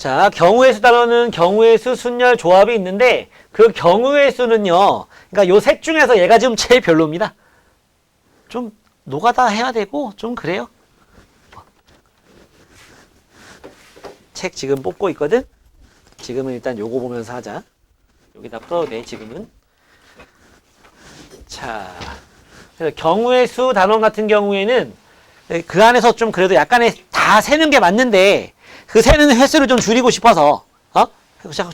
자, 경우의 수 단어는 경우의 수, 순열, 조합이 있는데 그 경우의 수는요. 그러니까 요 셋 중에서 얘가 지금 제일 별로입니다. 좀 노가다 해야 되고 좀 그래요. 책 지금 뽑고 있거든. 지금은 일단 요거 보면서 하자. 여기다 풀어도 돼 지금은. 자, 그래서 경우의 수 단원 같은 경우에는 그 안에서 좀 그래도 약간의 다 세는 게 맞는데 그 세는 횟수를 좀 줄이고 싶어서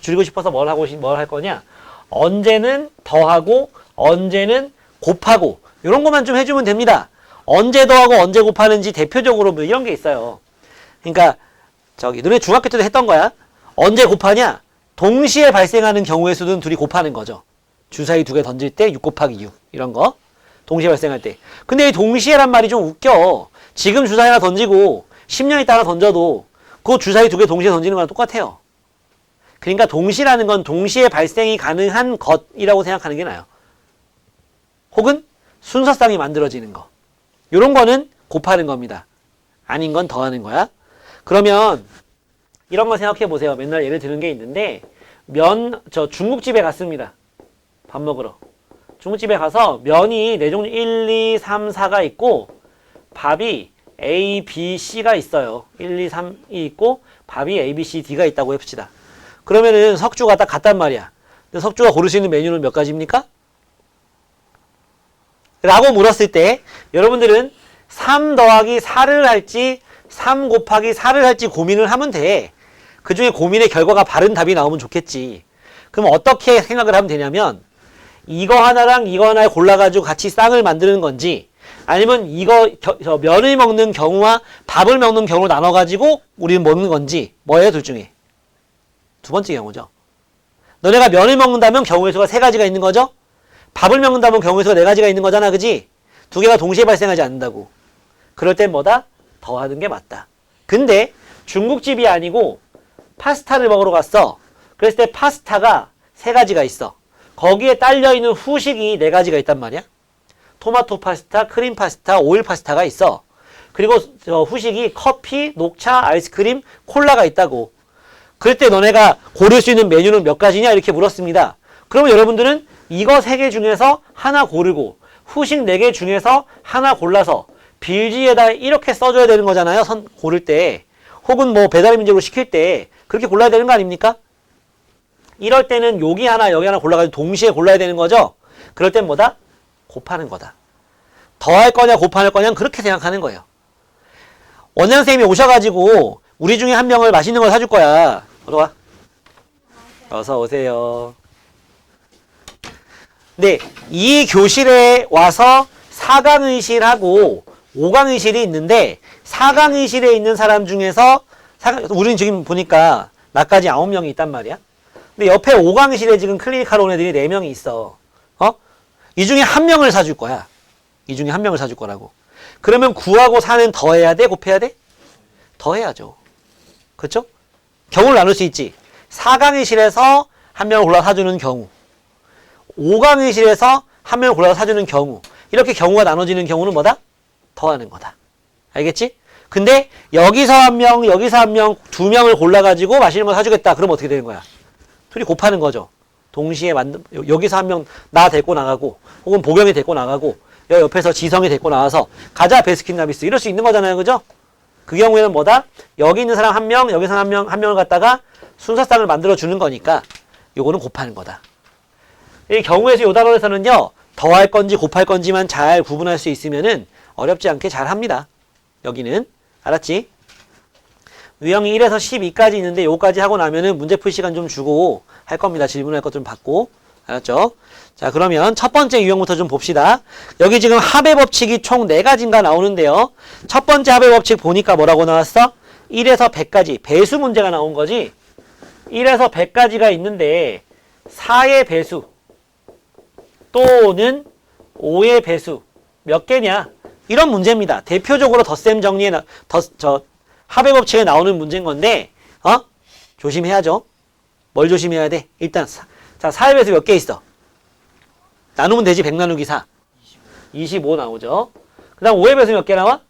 줄이고 싶어서 뭘 할 거냐? 언제는 더하고 언제는 곱하고 이런 것만 좀 해주면 됩니다. 언제 더하고 언제 곱하는지 대표적으로 뭐 이런 게 있어요. 그러니까 너네 중학교 때도 했던 거야. 언제 곱하냐? 동시에 발생하는 경우의 수는 둘이 곱하는 거죠. 주사위 2개 던질 때 6 곱하기 6 이런 거 동시에 발생할 때. 근데 이 동시에란 말이 좀 웃겨. 지금 주사위 하나 던지고 10년 있다 하나 던져도 그 주사위 2개 동시에 던지는 거랑 똑같아요. 그러니까 동시라는 건 동시에 발생이 가능한 것이라고 생각하는 게 나아요. 혹은 순서상이 만들어지는 거. 이런 거는 곱하는 겁니다. 아닌 건 더하는 거야. 그러면 이런 거 생각해 보세요. 맨날 예를 드는 게 있는데 중국집에 갔습니다. 밥 먹으러. 중국집에 가서 면이 4종류 1, 2, 3, 4가 있고 밥이 A, B, C가 있어요. 1, 2, 3이 있고 밥이 A, B, C, D가 있다고 해봅시다. 그러면은 석주가 딱 같단 말이야. 근데 석주가 고를 수 있는 메뉴는 몇 가지입니까? 라고 물었을 때 여러분들은 3 더하기 4를 할지 3 곱하기 4를 할지 고민을 하면 돼. 그 중에 고민의 결과가 바른 답이 나오면 좋겠지. 그럼 어떻게 생각을 하면 되냐면 이거 하나랑 이거 하나를 골라가지고 같이 쌍을 만드는 건지 아니면 면을 먹는 경우와 밥을 먹는 경우를 나눠가지고 우리는 먹는 건지 뭐예요? 둘 중에. 두 번째 경우죠. 너네가 면을 먹는다면 경우의 수가 3가지가 있는 거죠? 밥을 먹는다면 경우의 수가 4가지가 있는 거잖아. 그지? 2개가 동시에 발생하지 않는다고. 그럴 땐 뭐다? 더하는 게 맞다. 근데 중국집이 아니고 파스타를 먹으러 갔어. 그랬을 때 파스타가 3가지가 있어. 거기에 딸려있는 후식이 4가지가 있단 말이야. 토마토 파스타, 크림 파스타, 오일 파스타가 있어. 그리고 후식이 커피, 녹차, 아이스크림, 콜라가 있다고. 그럴 때 너네가 고를 수 있는 메뉴는 몇 가지냐? 이렇게 물었습니다. 그러면 여러분들은 이거 3개 중에서 하나 고르고 후식 4개 중에서 하나 골라서 빌지에다 이렇게 써줘야 되는 거잖아요. 고를 때. 혹은 뭐 배달 민족으로 시킬 때 그렇게 골라야 되는 거 아닙니까? 이럴 때는 여기 하나 여기 하나 골라가지고 동시에 골라야 되는 거죠. 그럴 땐 뭐다? 곱하는 거다. 더할 거냐 곱할 거냐 그렇게 생각하는 거예요. 원장 선생님이 오셔가지고 우리 중에 한 명을 맛있는 걸 사줄 거야. 어서 와. 어서 오세요. 네, 이 교실에 와서 4강의실하고 5강의실이 있는데 4강의실에 있는 사람 중에서 우리는 지금 보니까 나까지 9명이 있단 말이야. 근데 옆에 5강의실에 지금 클리닉하러 온 애들이 4명이 있어. 이 중에 한 명을 사줄 거야. 이 중에 한 명을 사줄 거라고. 그러면 9하고 4는 더해야 돼? 곱해야 돼? 더해야죠. 그렇죠? 경우를 나눌 수 있지. 4강의실에서 한 명을 골라 사주는 경우, 5강의실에서 한 명을 골라 사주는 경우, 이렇게 경우가 나눠지는 경우는 뭐다? 더하는 거다. 알겠지? 근데 여기서 한 명, 여기서 한 명, 2명을 골라가지고 맛있는 거 사주겠다. 그럼 어떻게 되는 거야? 둘이 곱하는 거죠. 동시에 여기서 한 명 나 데리고 나가고 혹은 보경이 데리고 나가고 옆에서 지성이 데리고 나와서 가자 베스킨라빈스 이럴 수 있는 거잖아요. 그죠? 그 경우에는 뭐다? 여기 있는 사람 한 명, 여기서 한 명을 갖다가 순서상을 만들어 주는 거니까 요거는 곱하는 거다. 이 경우에서 요 단원에서는요. 더할 건지 곱할 건지만 잘 구분할 수 있으면은 어렵지 않게 잘 합니다. 여기는 알았지? 유형이 1에서 12까지 있는데 요까지 하고 나면은 문제 풀 시간 좀 주고 할 겁니다. 질문할 것 좀 받고. 알았죠? 자, 그러면 첫 번째 유형부터 좀 봅시다. 여기 지금 합의 법칙이 총 4가지인가 나오는데요. 첫 번째 합의 법칙 보니까 뭐라고 나왔어? 1에서 100까지. 배수 문제가 나온 거지. 1에서 100까지가 있는데 4의 배수 또는 5의 배수 몇 개냐? 이런 문제입니다. 대표적으로 덧셈 정리에 합의 법칙에 나오는 문제인 건데 조심해야죠. 뭘 조심해야 돼? 일단 자, 4의 배수 몇 개 있어? 나누면 되지. 100 나누기 4. 25 나오죠. 그 다음 5의 배수 몇 개 나와?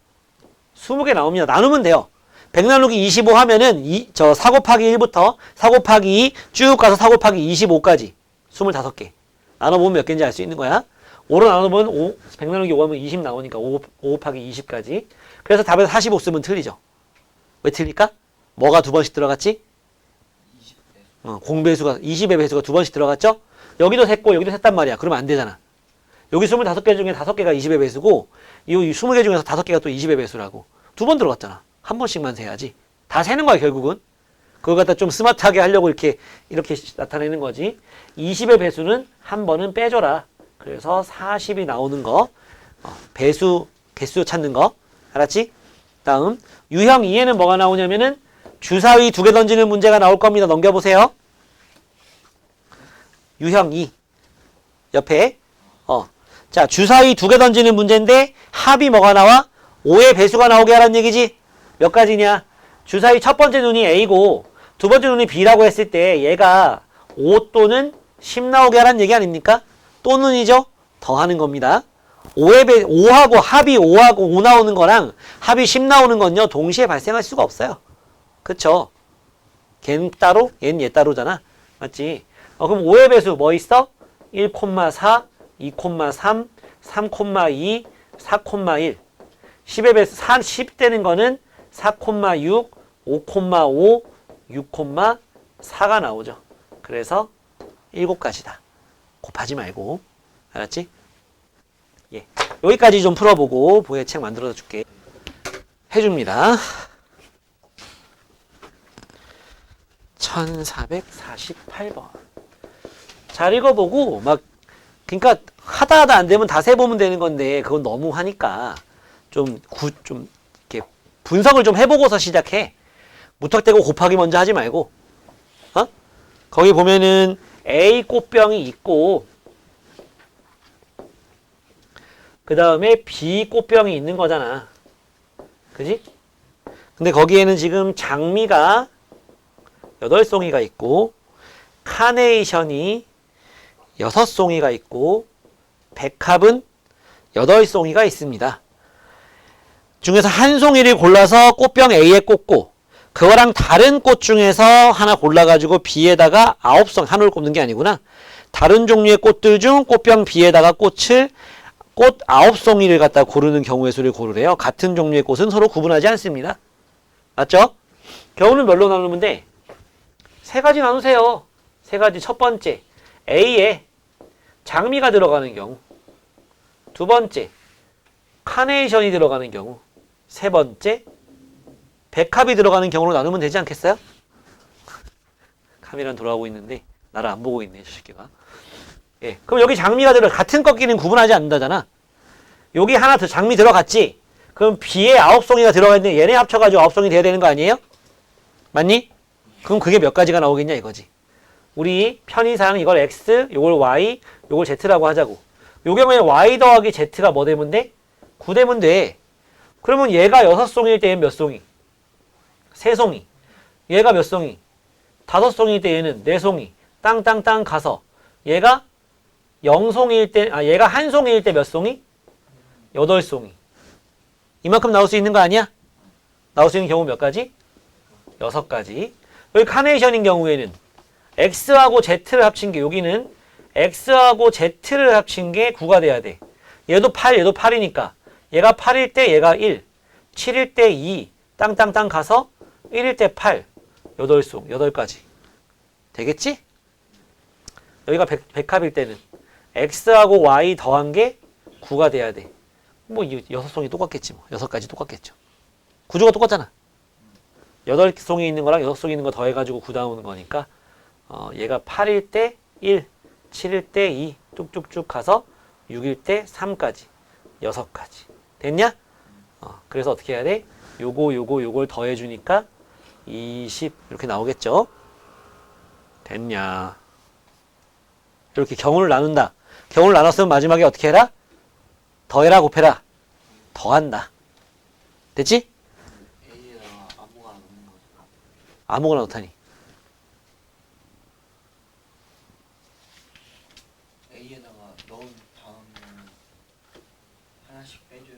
20개 나옵니다. 나누면 돼요. 100 나누기 25 하면은 4 곱하기 1부터 4 곱하기 2 쭉 가서 4 곱하기 25까지 25개. 나눠보면 몇 개인지 알 수 있는 거야. 5로 나눠보면 100 나누기 5 하면 20 나오니까 5 곱하기 20까지. 그래서 답에서 45 쓰면 틀리죠. 왜 틀릴까? 뭐가 두 번씩 들어갔지? 공배수가 20의 배수가 두 번씩 들어갔죠? 여기도 셌고 여기도 셌단 말이야. 그러면 안 되잖아. 여기 25개 중에 5개가 20의 배수고 이 20개 중에서 5개가 또 20의 배수라고. 두 번 들어갔잖아. 한 번씩만 세야지. 다 세는 거야 결국은. 그걸 갖다 좀 스마트하게 하려고 이렇게 나타내는 거지. 20의 배수는 한 번은 빼줘라. 그래서 40이 나오는 거. 배수 개수 찾는 거. 알았지? 다음 유형 2에는 뭐가 나오냐면은 주사위 2개 던지는 문제가 나올 겁니다. 넘겨보세요. 유형 2 옆에 자 주사위 2개 던지는 문제인데 합이 뭐가 나와? 5의 배수가 나오게 하라는 얘기지. 몇 가지냐? 주사위 첫 번째 눈이 A고 두 번째 눈이 B라고 했을 때 얘가 5 또는 10 나오게 하라는 얘기 아닙니까? 또는이죠? 더하는 겁니다. 5하고 합이 5하고 5 나오는 거랑 합이 10 나오는 건요 동시에 발생할 수가 없어요. 그쵸? 걔는 따로, 얘는 얘 따로잖아. 맞지? 그럼 5의 배수 뭐 있어? 1,4, 2,3, 3,2, 4,1. 10의 배수, 10 되는 거는 4,6, 5,5, 6,4가 나오죠. 그래서 7가지다. 곱하지 말고. 알았지? 예. 여기까지 좀 풀어보고 보혜 책 만들어 줄게. 해줍니다. 1448번. 잘 읽어보고 그러니까 하다 안 되면 다 세보면 되는 건데 그건 너무 하니까 좀 이렇게 분석을 좀 해보고서 시작해. 무턱대고 곱하기 먼저 하지 말고. 거기 보면은 A 꽃병이 있고 그 다음에 B 꽃병이 있는 거잖아. 그지? 근데 거기에는 지금 장미가 8송이가 있고 카네이션이 6송이가 있고 백합은 8송이가 있습니다. 중에서 한 송이를 골라서 꽃병 A에 꽂고 그거랑 다른 꽃 중에서 하나 골라가지고 B에다가 9송, 한올 꽂는 게 아니구나. 다른 종류의 꽃들 중 꽃병 B에다가 꽃 9송이를 갖다 고르는 경우의 수를 고르래요. 같은 종류의 꽃은 서로 구분하지 않습니다. 맞죠? 경우는 뭘로 나누면 돼? 3가지 나누세요. 3가지. 첫 번째, A에 장미가 들어가는 경우. 두 번째, 카네이션이 들어가는 경우. 세 번째, 백합이 들어가는 경우로 나누면 되지 않겠어요? 카메라는 돌아오고 있는데 나를 안 보고 있네, 저 새끼가. 예, 그럼 여기 장미가 같은 꺾기는 구분하지 않는다잖아. 여기 하나 더 장미 들어갔지? 그럼 B에 9송이가 들어가 있는데 얘네 합쳐가지고 9송이 돼야 되는 거 아니에요? 맞니? 그럼 그게 몇 가지가 나오겠냐 이거지. 우리 편의상 이걸 X, 요걸 Y, 요걸 Z라고 하자고. 요 경우에 Y 더하기 Z가 뭐 되면 돼? 9 되면 돼. 그러면 얘가 6송일 때는 몇 송이? 3송이. 얘가 몇 송이? 5송일 때 얘는 4송이. 땅땅땅 가서 얘가 0송일 때, 얘가 1송이일 때 몇 송이? 8송이. 이만큼 나올 수 있는 거 아니야? 나올 수 있는 경우 몇 가지? 6가지. 여기 카네이션인 경우에는 X하고 Z를 합친 게 여기는 X하고 Z를 합친 게 9가 돼야 돼. 얘도 8, 얘도 8이니까 얘가 8일 때 얘가 1, 7일 때 2, 땅땅땅 가서 1일 때 8, 8송, 8가지. 되겠지? 여기가 백합일 때는 X하고 Y 더한 게 9가 돼야 돼. 뭐 6송이 똑같겠지 뭐. 6가지 똑같겠죠. 구조가 똑같잖아. 8송이 있는 거랑 6송이 있는 거 더해가지고 9 나오는 거니까 얘가 8일 때 1, 7일 때 2, 쭉쭉쭉 가서 6일 때 3까지. 6가지. 됐냐? 그래서 어떻게 해야 돼? 요걸 더해주니까 20 이렇게 나오겠죠? 됐냐? 이렇게 경우를 나눈다. 경우를 나눴으면 마지막에 어떻게 해라? 더해라 곱해라. 더한다. 됐지? A에다가 아무거나 넣는 거죠. 아무거나 넣다니. A에다가 넣은 다음에 하나씩 빼줘요.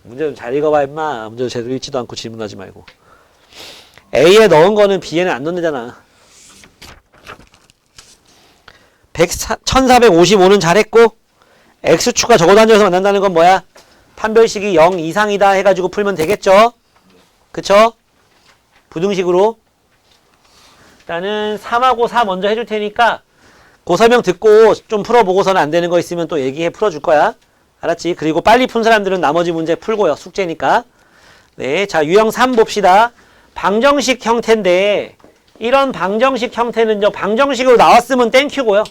문제 좀 잘 읽어봐 임마. 문제 제대로 읽지도 않고 질문하지 말고. A에 넣은 거는 B에는 안 넣는다잖아. 1455는 잘했고 X축과 저거 단위에서 만난다는 건 뭐야? 판별식이 0 이상이다 해가지고 풀면 되겠죠? 그쵸? 부등식으로 일단은 3하고 4 먼저 해줄 테니까 그 설명 듣고 좀 풀어보고서는 안 되는 거 있으면 또 얘기해 풀어줄 거야. 알았지? 그리고 빨리 푼 사람들은 나머지 문제 풀고요. 숙제니까. 네, 자 유형 3 봅시다. 방정식 형태인데 이런 방정식 형태는요. 방정식으로 나왔으면 땡큐고요.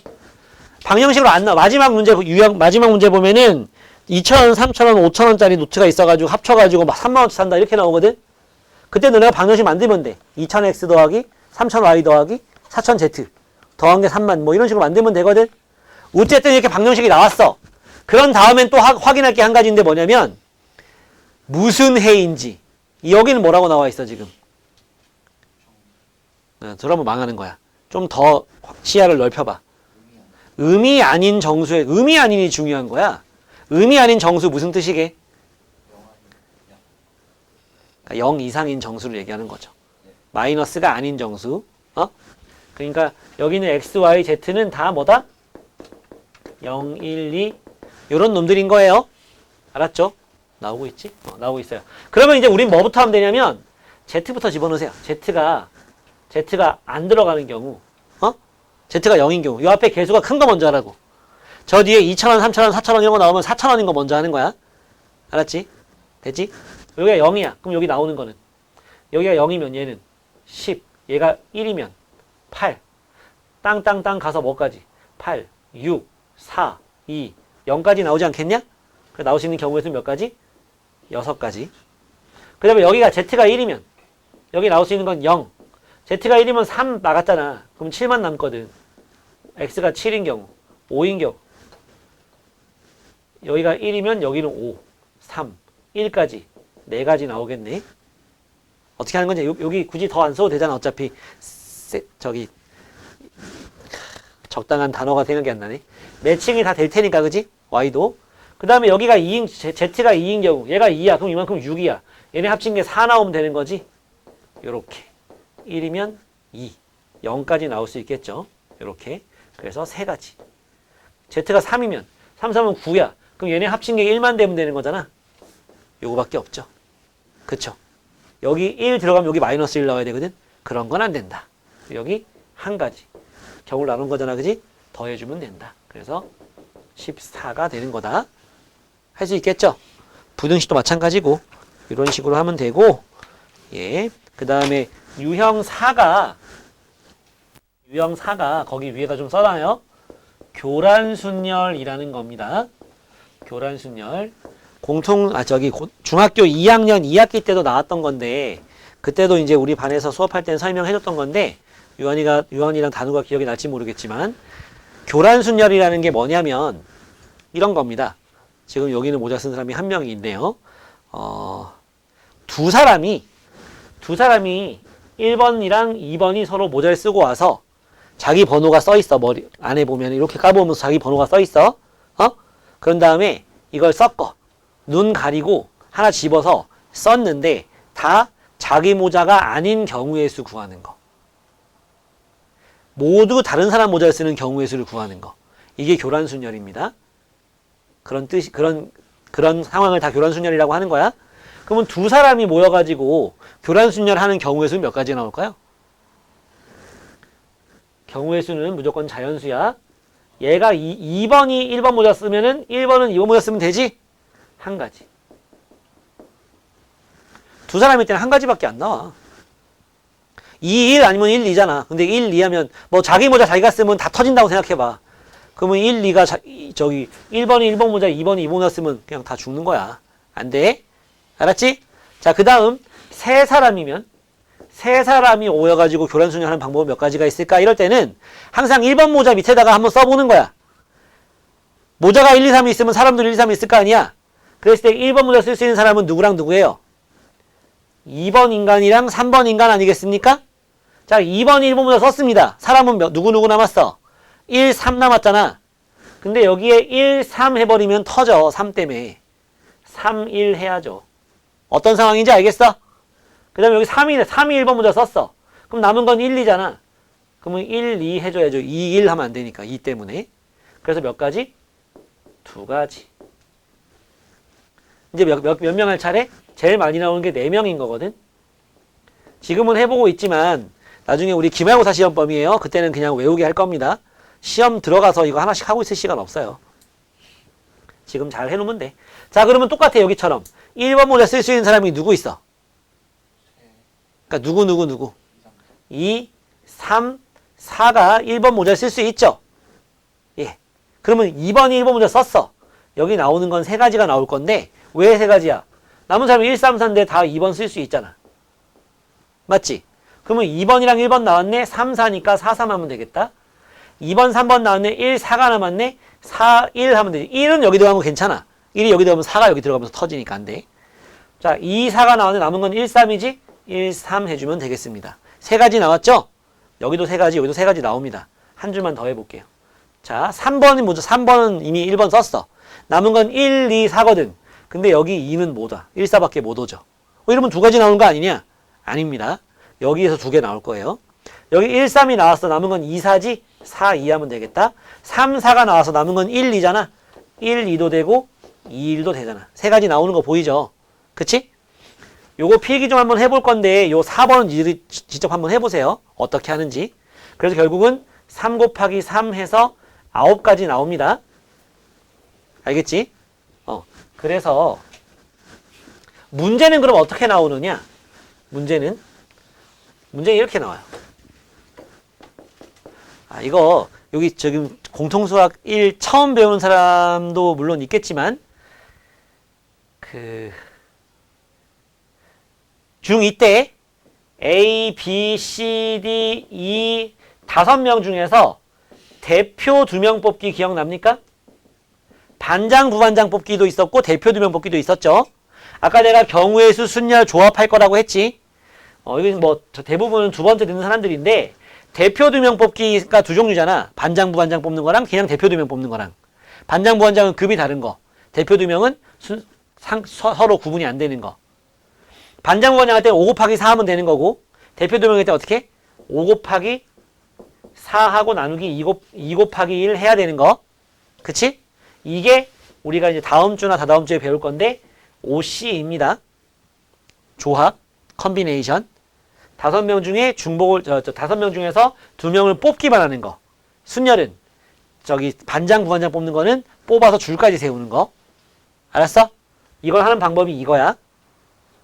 방정식으로 안 나와. 마지막 문제 보면은 2,000원, 3,000원, 5,000원짜리 노트가 있어가지고 합쳐가지고 막 3만원치 산다 이렇게 나오거든. 그때 너네가 방정식 만들면 돼. 2,000x 더하기 3,000y 더하기 4,000z 더한 게 3만 뭐 이런 식으로 만들면 되거든. 어쨌든 이렇게 방정식이 나왔어. 그런 다음엔 또 확인할 게 한 가지인데 뭐냐면 무슨 해인지. 여기는 뭐라고 나와 있어 지금. 그러면 망하는 거야. 좀 더 시야를 넓혀봐. 의미 아닌 정수에 의미 아닌이 중요한 거야. 의미 아닌 정수 무슨 뜻이게? 그러니까 0 이상인 정수를 얘기하는 거죠. 마이너스가 아닌 정수. 그러니까 여기는 x, y, z는 다 뭐다? 0, 1, 2 이런 놈들인 거예요. 알았죠? 나오고 있지? 나오고 있어요. 그러면 이제 우린 뭐부터 하면 되냐면 z부터 집어넣으세요. z가 안 들어가는 경우 z가 0인 경우 이 앞에 개수가 큰 거 먼저 하라고. 저 뒤에 2,000원, 3,000원, 4,000원 이런 거 나오면 4,000원인 거 먼저 하는 거야. 알았지? 됐지? 여기가 0이야. 그럼 여기 나오는 거는 여기가 0이면 얘는 10 얘가 1이면 8 땅땅땅 가서 뭐까지? 8, 6, 4, 2, 0까지 나오지 않겠냐? 그 나올 수 있는 경우의 수 몇 가지? 6가지. 그 다음에 여기가 z가 1이면 여기 나올 수 있는 건 0 z가 1이면 3 나갔잖아. 그럼 7만 남거든. x가 7인 경우 5인 경우 여기가 1이면 여기는 5, 3, 1까지 4가지 나오겠네. 어떻게 하는 건지 여기 굳이 더 안 써도 되잖아. 어차피 적당한 단어가 생각이 안 나네. 매칭이 다 될 테니까 그지? y도. 그 다음에 여기가 2인 z가 2인 경우 얘가 2야. 그럼 이만큼 6이야. 얘네 합친 게 4 나오면 되는 거지. 요렇게 1이면 2 0까지 나올 수 있겠죠. 요렇게. 그래서 3가지. z가 3이면 3, 3은 9야. 그럼 얘네 합친 게 1만 되면 되는 거잖아. 요거밖에 없죠. 그쵸? 여기 1 들어가면 여기 마이너스 1 나와야 되거든. 그런 건 안 된다. 여기 한 가지. 경우를 나눈 거잖아. 그지? 더해주면 된다. 그래서 14가 되는 거다. 할 수 있겠죠? 부등식도 마찬가지고 이런 식으로 하면 되고 예. 그 다음에 유형 4가 거기 위에다 좀 써놔요. 교란순열이라는 겁니다. 교란순열. 중학교 2학년 2학기 때도 나왔던 건데 그때도 이제 우리 반에서 수업할 때는 설명해줬던 건데 유한이랑 단우가 기억이 날지 모르겠지만 교란순열이라는 게 뭐냐면 이런 겁니다. 지금 여기는 모자 쓴 사람이 한 명이 있네요. 두 사람이 1번이랑 2번이 서로 모자를 쓰고 와서 자기 번호가 써 있어. 머리 안에 보면 이렇게 까보면 자기 번호가 써 있어. 그런 다음에 이걸 섞어. 눈 가리고 하나 집어서 썼는데 다 자기 모자가 아닌 경우의 수 구하는 거. 모두 다른 사람 모자를 쓰는 경우의 수를 구하는 거. 이게 교란순열입니다. 그런 상황을 다 교란순열이라고 하는 거야. 그러면 두 사람이 모여가지고 교란순열 하는 경우의 수는 몇 가지 나올까요? 경우의 수는 무조건 자연수야. 얘가 2번이 1번 모자 쓰면은 1번은 2번 모자 쓰면 되지? 한 가지. 두 사람일 때는 한 가지밖에 안 나와. 2, 1 아니면 1, 2잖아. 근데 1, 2 하면 뭐 자기 모자 자기가 쓰면 다 터진다고 생각해봐. 그러면 1, 2가 1번이 1번 모자, 2번이 2번 모자 쓰면 그냥 다 죽는 거야. 안 돼? 알았지? 자, 그 다음 세 사람이 모여가지고 교란순열하는 방법은 몇 가지가 있을까? 이럴 때는 항상 1번 모자 밑에다가 한번 써보는 거야. 모자가 1, 2, 3이 있으면 사람들 1, 2, 3이 있을 거 아니야? 그랬을 때 1번 모자 쓸 수 있는 사람은 누구랑 누구예요? 2번 인간이랑 3번 인간 아니겠습니까? 자, 2번, 1번 모자 썼습니다. 사람은 누구 남았어? 1, 3 남았잖아. 근데 여기에 1, 3 해버리면 터져. 3 때문에. 3, 1 해야죠. 어떤 상황인지 알겠어? 그 다음에 여기 3이 1번 문자 썼어. 그럼 남은 건 1, 2잖아. 그러면 1, 2 해줘야죠. 2, 1 하면 안 되니까. 2 때문에. 그래서 몇 가지? 2가지. 이제 몇 명 할 차례? 제일 많이 나오는 게 4명인 거거든. 지금은 해보고 있지만 나중에 우리 기말고사 시험범위에요. 그때는 그냥 외우게 할 겁니다. 시험 들어가서 이거 하나씩 하고 있을 시간 없어요. 지금 잘 해놓으면 돼. 자, 그러면 똑같아. 여기처럼 1번 모자 쓸 수 있는 사람이 누구 있어? 그러니까 누구 2, 3, 4가 1번 모자 쓸 수 있죠. 예. 그러면 2번이 1번 모자 썼어. 여기 나오는 건 3가지가 나올 건데 왜 3가지야? 남은 사람이 1, 3, 4인데 다 2번 쓸 수 있잖아. 맞지? 그러면 2번이랑 1번 나왔네. 3, 4니까 4, 3 하면 되겠다. 2번, 3번 나왔네. 1, 4가 남았네. 4, 1 하면 되지. 1은 여기 들어가면 괜찮아. 1이 여기 들어가면 4가 여기 들어가면서 터지니까 안 돼. 자, 2, 4가 나왔네. 남은 건 1, 3이지? 1, 3 해주면 되겠습니다. 3가지 나왔죠? 여기도 3가지, 여기도 3가지 나옵니다. 한 줄만 더 해볼게요. 자, 3번이 뭐죠? 3번은 이미 1번 썼어. 남은 건 1, 2, 4거든. 근데 여기 2는 못 와. 1, 4밖에 못 오죠. 이러면 2가지 나오는 거 아니냐? 아닙니다. 여기에서 2개 나올 거예요. 여기 1, 3이 나왔어. 남은 건 2, 4지? 4, 2 하면 되겠다. 3, 4가 나와서 남은 건 1, 2잖아. 1, 2도 되고 2, 1도 되잖아. 3가지 나오는 거 보이죠? 그치? 요거 필기 좀 한번 해볼 건데 요 4번은 직접 한번 해보세요. 어떻게 하는지. 그래서 결국은 3 곱하기 3 해서 9가지 나옵니다. 알겠지? 그래서 문제는 그럼 어떻게 나오느냐? 문제는 이렇게 나와요. 이거 여기 지금 공통수학 1 처음 배우는 사람도 물론 있겠지만 중2 때 A, B, C, D, E 5명 중에서 대표 2명 뽑기 기억납니까? 반장, 부반장 뽑기도 있었고 대표 2명 뽑기도 있었죠. 아까 내가 경우의 수, 순열 조합할 거라고 했지. 이건 뭐 대부분은 2번째 듣는 사람들인데 대표 2명 뽑기가 2종류잖아. 반장, 부반장 뽑는 거랑 그냥 대표 2명 뽑는 거랑. 반장, 부반장은 급이 다른 거. 대표 2명은 서로 구분이 안 되는 거. 반장, 부반장 할 때 5 곱하기 4 하면 되는 거고 대표 2명 할 때 어떻게? 5 곱하기 4하고 나누기 2 곱하기 1 해야 되는 거. 그치? 이게 우리가 이제 다음 주나 다다음 주에 배울 건데 OC입니다. 조합, 컨비네이션. 5명 중에 중복을 5명 중에서 2명을 뽑기만 하는 거. 순열은 저기 반장, 부반장 뽑는 거는 뽑아서 줄까지 세우는 거. 알았어? 이걸 하는 방법이 이거야.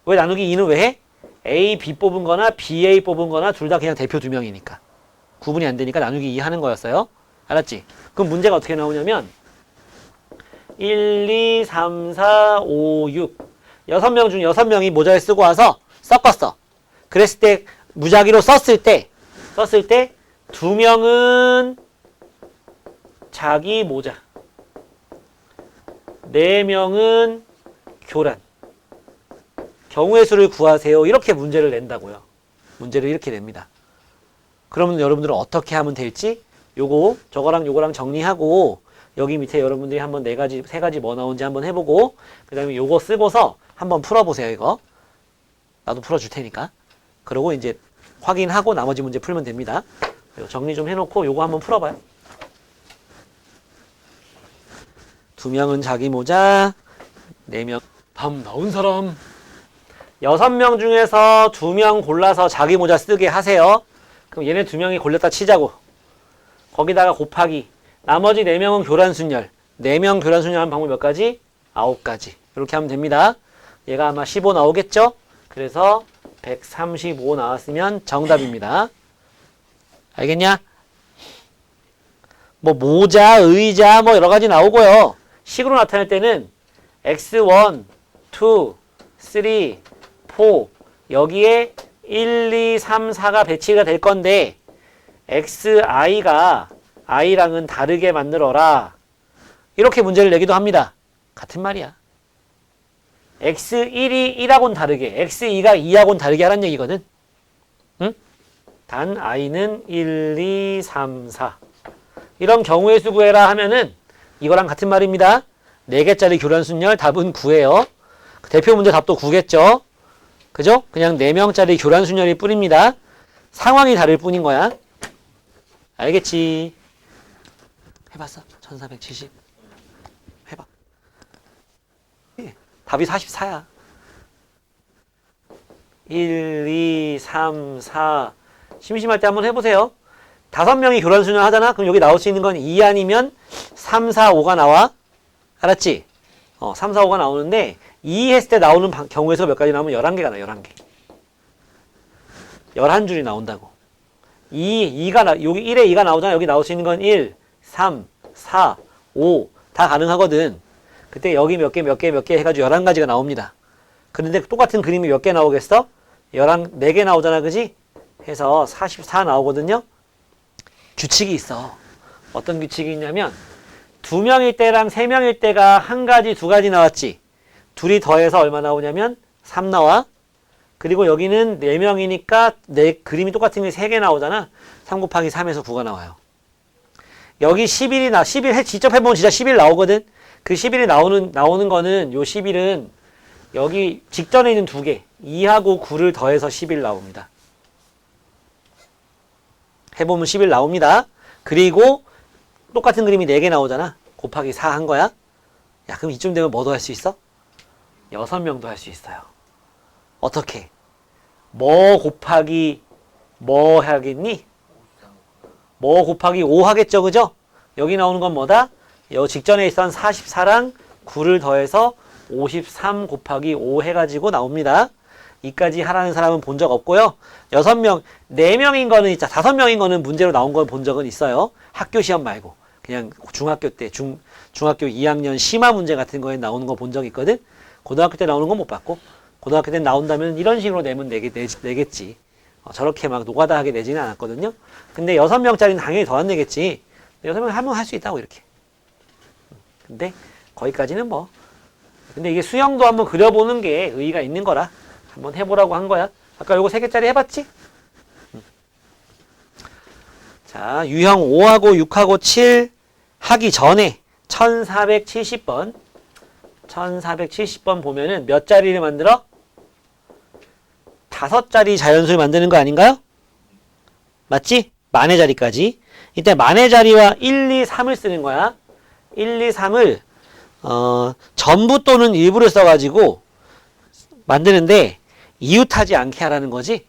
왜 나누기 2는 왜 해? A, B 뽑은 거나 BA 뽑은 거나 둘 다 그냥 대표 2명이니까. 구분이 안 되니까 나누기 2 하는 거였어요. 알았지? 그럼 문제가 어떻게 나오냐면 1, 2, 3, 4, 5, 6 6명 중 6명이 모자를 쓰고 와서 섞었어. 그랬을 때 무작위로 썼을 때 2명은 자기 모자 4명은 교란. 경우의 수를 구하세요. 이렇게 문제를 낸다고요. 문제를 이렇게 냅니다. 그러면 여러분들은 어떻게 하면 될지 저거랑 요거랑 정리하고 여기 밑에 여러분들이 한번 4가지, 3가지 뭐 나오는지 한번 해보고 그 다음에 요거 쓰고서 한번 풀어보세요. 이거 나도 풀어줄 테니까. 그러고 이제 확인하고 나머지 문제 풀면 됩니다. 정리 좀 해놓고 요거 한번 풀어봐요. 2명은 자기 모자 4명. 다음 나온 사람 6명 중에서 2명 골라서 자기 모자 쓰게 하세요. 그럼 얘네 2명이 골렸다 치자고. 거기다가 곱하기 나머지 4명은 교란순열. 4명 교란순열 하는 방법 몇 가지? 9가지. 이렇게 하면 됩니다. 얘가 아마 15 나오겠죠? 그래서 135 나왔으면 정답입니다. 알겠냐? 뭐 모자, 의자 뭐 여러 가지 나오고요. 식으로 나타낼 때는 x1, 2, 3, 4 여기에 1, 2, 3, 4가 배치가 될 건데 xi가 i랑은 다르게 만들어라. 이렇게 문제를 내기도 합니다. 같은 말이야. x1이 1하고는 다르게 x2가 2하고는 다르게 하란 얘기거든. 응? 단 i는 1, 2, 3, 4 이런 경우의 수 구해라 하면은 이거랑 같은 말입니다. 4개짜리 교란순열 답은 9예요. 대표 문제 답도 9겠죠? 그죠? 그냥 4명짜리 교란순열이 뿐입니다. 상황이 다를 뿐인 거야. 알겠지? 해봤어? 1470. 해봐. 답이 44야. 1, 2, 3, 4. 심심할 때 한번 해보세요. 5명이 교란순열 하잖아? 그럼 여기 나올 수 있는 건 2 아니면 3, 4, 5가 나와. 알았지? 3, 4, 5가 나오는데 2 했을 때 나오는 경우에서 몇 가지 나오면 11개가 나와. 11개. 11줄이 나온다고. 여기 1에 2가 나오잖아. 여기 나올 수 있는 건 1, 3, 4, 5 다 가능하거든. 그때 여기 몇 개 해가지고 11가지가 나옵니다. 그런데 똑같은 그림이 몇 개 나오겠어? 4개 나오잖아. 그지? 해서 44 나오거든요. 규칙이 있어. 어떤 규칙이 있냐면 2명일 때랑 3명일 때가 1가지, 2가지 나왔지. 둘이 더해서 얼마 나오냐면 3 나와. 그리고 여기는 4명이니까 그림이 똑같은 게 3개 나오잖아. 3 곱하기 3에서 9가 나와요. 여기 11 직접 해보면 진짜 11 나오거든. 그 11이 나오는 거는 요 11은 여기 직전에 있는 2개 2하고 9를 더해서 11 나옵니다. 해보면 11 나옵니다. 그리고 똑같은 그림이 4개 나오잖아. 곱하기 4 한 거야. 야, 그럼 이쯤 되면 뭐도 할 수 있어? 6명도 할 수 있어요. 어떻게? 뭐 곱하기 뭐 하겠니? 뭐 곱하기 5 하겠죠, 그죠? 여기 나오는 건 뭐다? 여 직전에 있던 44랑 9를 더해서 53 곱하기 5 해가지고 나옵니다. 이까지 하라는 사람은 본 적 없고요. 6명, 4명인 거는 있자. 5명인 거는 문제로 나온 걸 본 적은 있어요. 학교 시험 말고. 그냥 중학교 때, 중학교 2학년 심화 문제 같은 거에 나오는 거 본 적 있거든? 고등학교 때 나오는 건 못 봤고, 고등학교 때 나온다면 이런 식으로 내면 내겠지. 저렇게 막 노가다 하게 내지는 않았거든요. 근데 6명짜리는 당연히 더 안 내겠지. 6명 하면 할 수 있다고, 이렇게. 근데 거기까지는 뭐. 근데 이게 수형도 한번 그려보는 게 의의가 있는 거라 한번 해보라고 한 거야. 아까 요거 3개짜리 해봤지? 자, 유형 5하고 6하고 7 하기 전에 1470번 1470번 보면은 몇 자리를 만들어? 5자리 자연수를 만드는 거 아닌가요? 맞지? 만의 자리까지. 이때 만의 자리와 1, 2, 3을 쓰는 거야. 1, 2, 3을 전부 또는 일부를 써가지고 만드는데 이웃하지 않게 하라는 거지.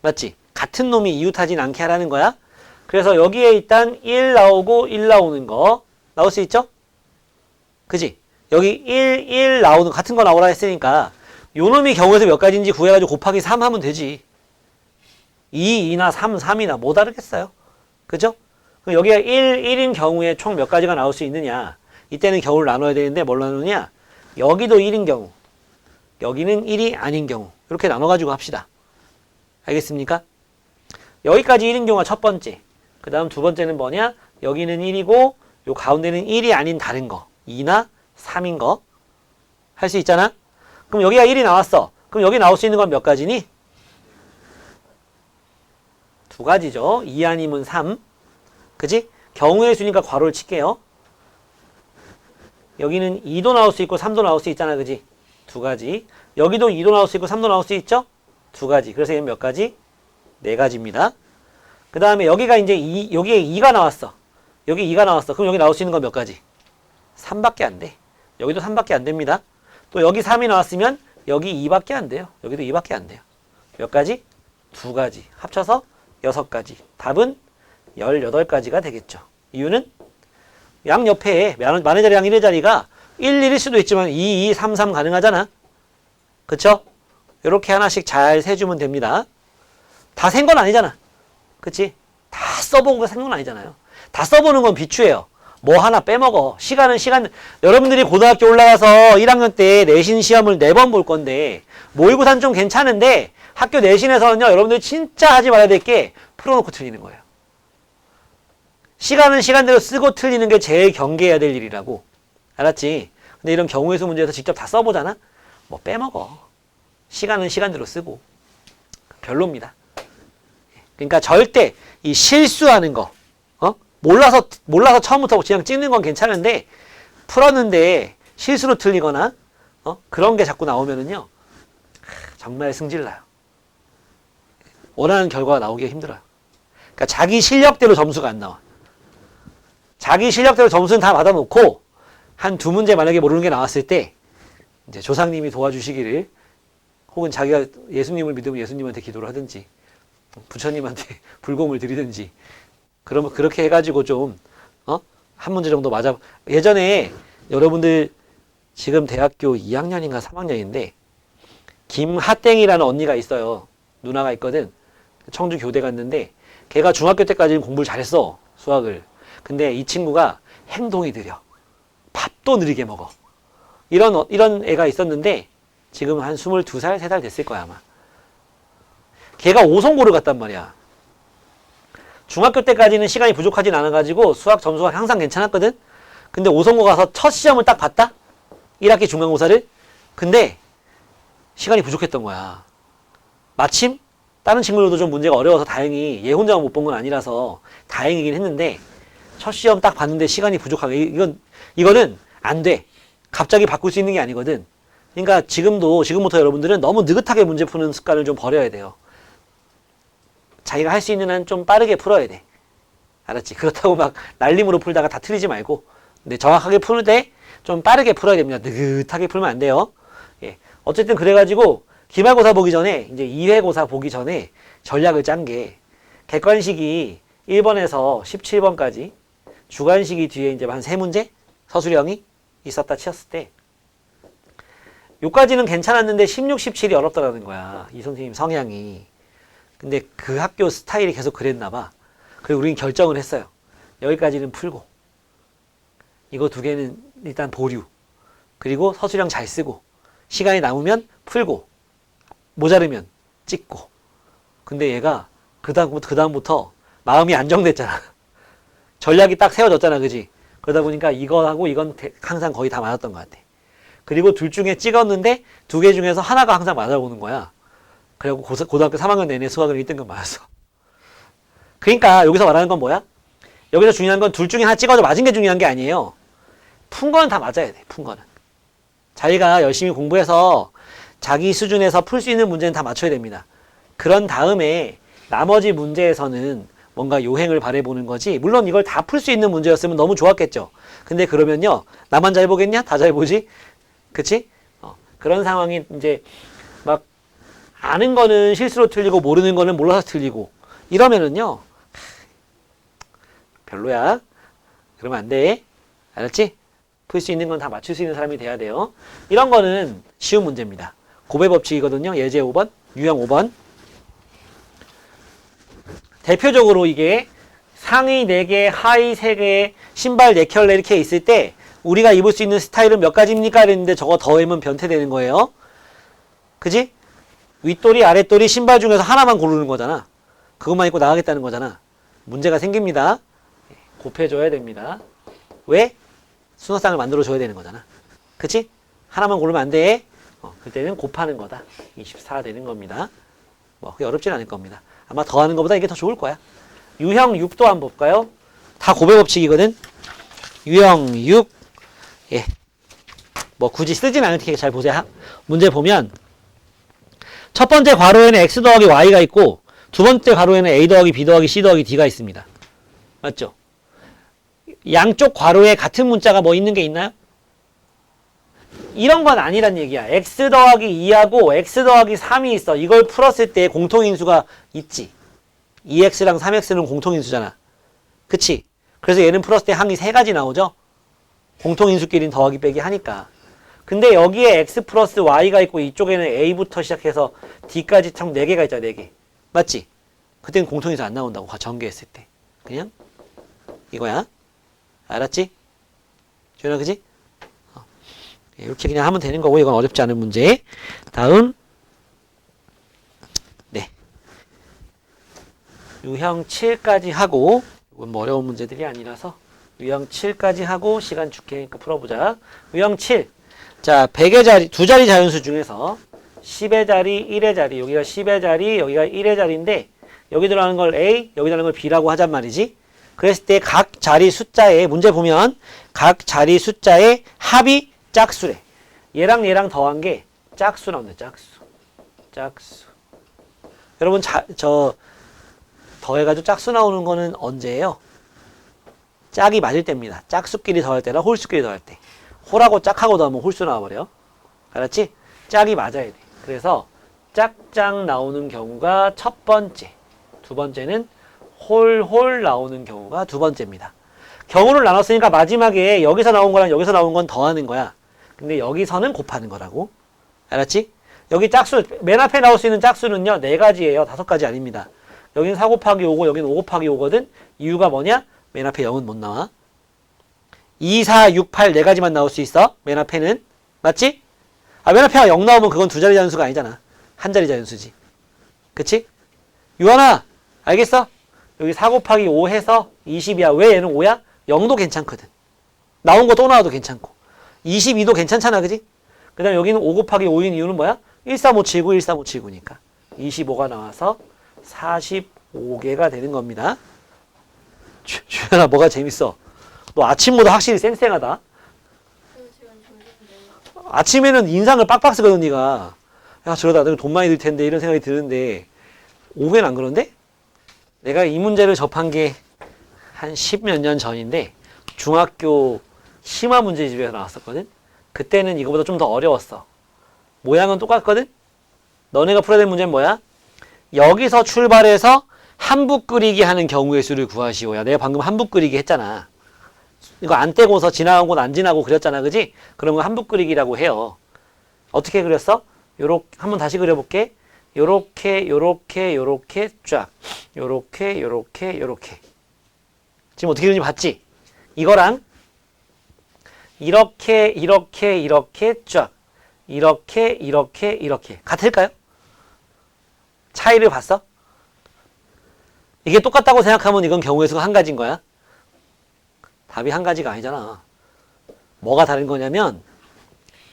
맞지? 같은 놈이 이웃하진 않게 하라는 거야. 그래서 여기에 일단 1 나오고 1 나오는 거 나올 수 있죠? 그지? 여기 1 나오는 같은 거 나오라 했으니까 요 놈이 경우에서 몇 가지인지 구해가지고 곱하기 3 하면 되지. 2나 3, 3이나 뭐 다르겠어요? 그죠? 그럼 여기가 1인 경우에 총 몇 가지가 나올 수 있느냐? 이때는 경우를 나눠야 되는데 뭘 나누냐? 여기도 1인 경우, 여기는 1이 아닌 경우 이렇게 나눠가지고 합시다. 알겠습니까? 여기까지 1인 경우가 첫 번째. 그 다음 두 번째는 뭐냐? 여기는 1이고 요 가운데는 1이 아닌 다른 거 2나 3인 거 할 수 있잖아? 그럼 여기가 1이 나왔어. 그럼 여기 나올 수 있는 건 몇 가지니? 2가지죠. 2 아니면 3. 그지? 경우의 수니까 괄호를 칠게요. 여기는 2도 나올 수 있고 3도 나올 수 있잖아. 그지? 2가지. 여기도 2도 나올 수 있고 3도 나올 수 있죠? 2가지. 그래서 얘는 몇 가지? 4가지입니다. 그 다음에 여기가 이제 여기에 2가 나왔어. 여기 2가 나왔어. 그럼 여기 나올 수 있는 건 몇 가지? 3밖에 안 돼. 여기도 3밖에 안 됩니다. 또 여기 3이 나왔으면 여기 2밖에 안 돼요. 여기도 2밖에 안 돼요. 몇 가지? 2가지. 합쳐서 6가지. 답은 18가지가 되겠죠. 이유는 양 옆에 만의 자리랑 1의 자리가 1, 1일 수도 있지만 2, 2, 3, 3 가능하잖아. 그쵸? 이렇게 하나씩 잘 세주면 됩니다. 다 센 건 아니잖아. 그치? 다 써본 거 센 건 아니잖아요. 다 써보는 건 비추예요. 뭐 하나 빼먹어. 시간은 시간. 여러분들이 고등학교 올라가서 1학년 때 내신 시험을 4번 볼 건데 모의고사는 좀 괜찮은데 학교 내신에서는요. 여러분들이 진짜 하지 말아야 될 게 풀어놓고 틀리는 거예요. 시간은 시간대로 쓰고 틀리는 게 제일 경계해야 될 일이라고. 알았지? 근데 이런 경우의 수 문제에서 직접 다 써보잖아? 뭐 빼먹어. 시간은 시간대로 쓰고. 별로입니다. 그러니까 절대 이 실수하는 거, 몰라서 처음부터 그냥 찍는 건 괜찮은데, 풀었는데 실수로 틀리거나, 그런 게 자꾸 나오면은요. 정말 승질나요. 원하는 결과가 나오기가 힘들어요. 그러니까 자기 실력대로 점수가 안 나와. 자기 실력대로 점수는 다 받아놓고 한 두 문제 만약에 모르는 게 나왔을 때 이제 조상님이 도와주시기를 혹은 자기가 예수님을 믿으면 예수님한테 기도를 하든지 부처님한테 불공을 드리든지 그러면 그렇게 해가지고 좀 한 문제 정도 맞아. 예전에 여러분들 지금 대학교 2학년인가 3학년인데 김하땡이라는 언니가 있어요. 누나가 있거든. 청주 교대 갔는데 걔가 중학교 때까지는 공부를 잘했어. 수학을. 근데 이 친구가 행동이 느려. 밥도 느리게 먹어. 이런 애가 있었는데 지금 한 22살, 3살 됐을 거야 아마. 걔가 오성고를 갔단 말이야. 중학교 때까지는 시간이 부족하진 않아가지고 수학 점수가 항상 괜찮았거든. 근데 오성고 가서 첫 시험을 딱 봤다? 1학기 중간고사를. 근데 시간이 부족했던 거야. 마침 다른 친구들도 좀 문제가 어려워서 다행히 얘 혼자만 못 본 건 아니라서 다행이긴 했는데 첫 시험 딱 봤는데 시간이 부족하게 이거는 안 돼. 갑자기 바꿀 수 있는 게 아니거든. 그러니까 지금부터 여러분들은 너무 느긋하게 문제 푸는 습관을 좀 버려야 돼요. 자기가 할 수 있는 한 좀 빠르게 풀어야 돼. 알았지? 그렇다고 막 날림으로 풀다가 다 틀리지 말고 근데 정확하게 푸는 때 좀 빠르게 풀어야 됩니다. 느긋하게 풀면 안 돼요. 예. 어쨌든 그래가지고 기말고사 보기 전에 이제 2회고사 보기 전에 전략을 짠 게 객관식이 1번에서 17번까지 주관식이 뒤에 이제 한 3문제 서술형이 있었다 치었을 때 요까지는 괜찮았는데 16, 17이 어렵더라는 거야. 이 선생님 성향이. 근데 그 학교 스타일이 계속 그랬나 봐. 그리고 우리는 결정을 했어요. 여기까지는 풀고 이거 두 개는 일단 보류. 그리고 서술형 잘 쓰고 시간이 남으면 풀고 모자르면 찍고. 근데 얘가 그 다음부터 마음이 안정됐잖아. 전략이 딱 세워졌잖아. 그지? 그러다 보니까 이거하고 이건 항상 거의 다 맞았던 것 같아. 그리고 둘 중에 찍었는데 두 개 중에서 하나가 항상 맞아오는 거야. 그리고 고등학교 3학년 내내 수학을 1등급 맞았어. 그러니까 여기서 말하는 건 뭐야? 여기서 중요한 건 둘 중에 하나 찍어서 맞은 게 중요한 게 아니에요. 푼 거는 다 맞아야 돼. 푼 거는. 자기가 열심히 공부해서 자기 수준에서 풀 수 있는 문제는 다 맞춰야 됩니다. 그런 다음에 나머지 문제에서는 뭔가 요행을 바라보는 거지. 물론 이걸 다 풀 수 있는 문제였으면 너무 좋았겠죠. 근데 그러면요. 나만 잘 보겠냐? 다 잘 보지? 그치? 그런 상황이 이제 막 아는 거는 실수로 틀리고 모르는 거는 몰라서 틀리고 이러면은요. 별로야. 그러면 안 돼. 알았지? 풀 수 있는 건 다 맞출 수 있는 사람이 돼야 돼요. 이런 거는 쉬운 문제입니다. 고배 법칙이거든요. 예제 5번, 유형 5번. 대표적으로 이게 상의 4개, 하의 3개, 신발 4켤레 이렇게 있을 때 우리가 입을 수 있는 스타일은 몇 가지입니까? 그랬는데 저거 더하면 변태되는 거예요. 그지? 윗돌이, 아랫돌이, 신발 중에서 하나만 고르는 거잖아. 그것만 입고 나가겠다는 거잖아. 문제가 생깁니다. 곱해줘야 됩니다. 왜? 순서상을 만들어줘야 되는 거잖아. 그치? 하나만 고르면 안 돼. 그때는 곱하는 거다. 24 되는 겁니다. 뭐 그게 어렵진 않을 겁니다. 아마 더하는 것보다 이게 더 좋을 거야. 유형 6도 한번 볼까요? 다 고배 법칙이거든. 유형 6. 예. 뭐 굳이 쓰진 않을 테니까 잘 보세요. 문제 보면 첫 번째 괄호에는 x 더하기 y가 있고 두 번째 괄호에는 a 더하기 b 더하기 c 더하기 d가 있습니다. 맞죠? 양쪽 괄호에 같은 문자가 뭐 있는 게 있나요? 이런 건 아니란 얘기야. x 더하기 2하고 x 더하기 3이 있어. 이걸 풀었을 때 공통인수가 있지. 2x랑 3x는 공통인수잖아. 그치? 그래서 얘는 풀었을 때 항이 3가지 나오죠? 공통인수끼리는 더하기 빼기 하니까. 근데 여기에 x 플러스 y가 있고 이쪽에는 a부터 시작해서 d까지 총 4개가 있잖아. 4개. 맞지? 그때는 공통인수 안 나온다고. 전개했을 때. 그냥 이거야. 알았지? 주연아, 그지? 이렇게 그냥 하면 되는 거고 이건 어렵지 않은 문제. 다음 네 유형 7까지 하고 이건 뭐 어려운 문제들이 아니라서 유형 7까지 하고 시간 줄게니까 풀어보자. 유형 7. 자, 100의 자리, 두 자리 자연수 중에서 10의 자리, 1의 자리, 여기가 10의 자리, 여기가 1의 자리인데 여기 들어가는 걸 A, 여기 들어가는 걸 B라고 하잔 말이지. 그랬을 때 각 자리 숫자에 문제 보면 각 자리 숫자의 합이 짝수래. 얘랑 더한 게 짝수 나온다. 짝수. 여러분 저 더해가지고 짝수 나오는 거는 언제예요? 짝이 맞을 때입니다. 짝수끼리 더할 때랑 홀수끼리 더할 때. 홀하고 짝하고 더하면 홀수 나와버려. 알았지? 짝이 맞아야 돼. 그래서 짝짝 나오는 경우가 첫 번째. 두 번째는 홀 나오는 경우가 두 번째입니다. 경우를 나눴으니까 마지막에 여기서 나온 거랑 여기서 나온 건 더하는 거야. 근데 여기서는 곱하는 거라고. 알았지? 여기 짝수, 맨 앞에 나올 수 있는 짝수는요, 4가지예요. 5가지 아닙니다. 여기는 4 곱하기 5고 여기는 5 곱하기 5거든. 이유가 뭐냐? 맨 앞에 0은 못 나와. 2, 4, 6, 8 4가지만 나올 수 있어. 맨 앞에는. 맞지? 맨 앞에 0 나오면 그건 두 자리 자연수가 아니잖아. 한 자리 자연수지. 그치? 유한아, 알겠어? 여기 4 곱하기 5 해서 20이야. 왜 얘는 5야? 0도 괜찮거든. 나온 거 또 나와도 괜찮고. 22도 괜찮잖아. 그지? 그 다음에 여기는 5 곱하기 5인 이유는 뭐야? 13579, 13579니까. 25가 나와서 45개가 되는 겁니다. 주연아, 뭐가 재밌어? 너 아침보다 확실히 쌩쌩하다. 아침에는 인상을 빡빡 쓰거든, 니가. 야, 저러다 내가 돈 많이 들 텐데, 이런 생각이 드는데, 오후엔 안 그런데? 내가 이 문제를 접한 게 한 10몇 년 전인데, 중학교 심화 문제집에서 나왔었거든? 그때는 이거보다 좀 더 어려웠어. 모양은 똑같거든? 너네가 풀어야 될 문제는 뭐야? 여기서 출발해서 한붓 끓이기 하는 경우의 수를 구하시오야. 내가 방금 한붓 끓이기 했잖아. 이거 안 떼고서 지나간 곳 안 지나고 그렸잖아. 그지? 그런 거 한붓 끓이기라고 해요. 어떻게 그렸어? 요렇게, 한번 다시 그려볼게. 요렇게 쫙. 요렇게. 지금 어떻게 그리는지 봤지? 이거랑 이렇게 쫙. 이렇게. 같을까요? 차이를 봤어? 이게 똑같다고 생각하면 이건 경우의 수가 한 가지인 거야. 답이 한 가지가 아니잖아. 뭐가 다른 거냐면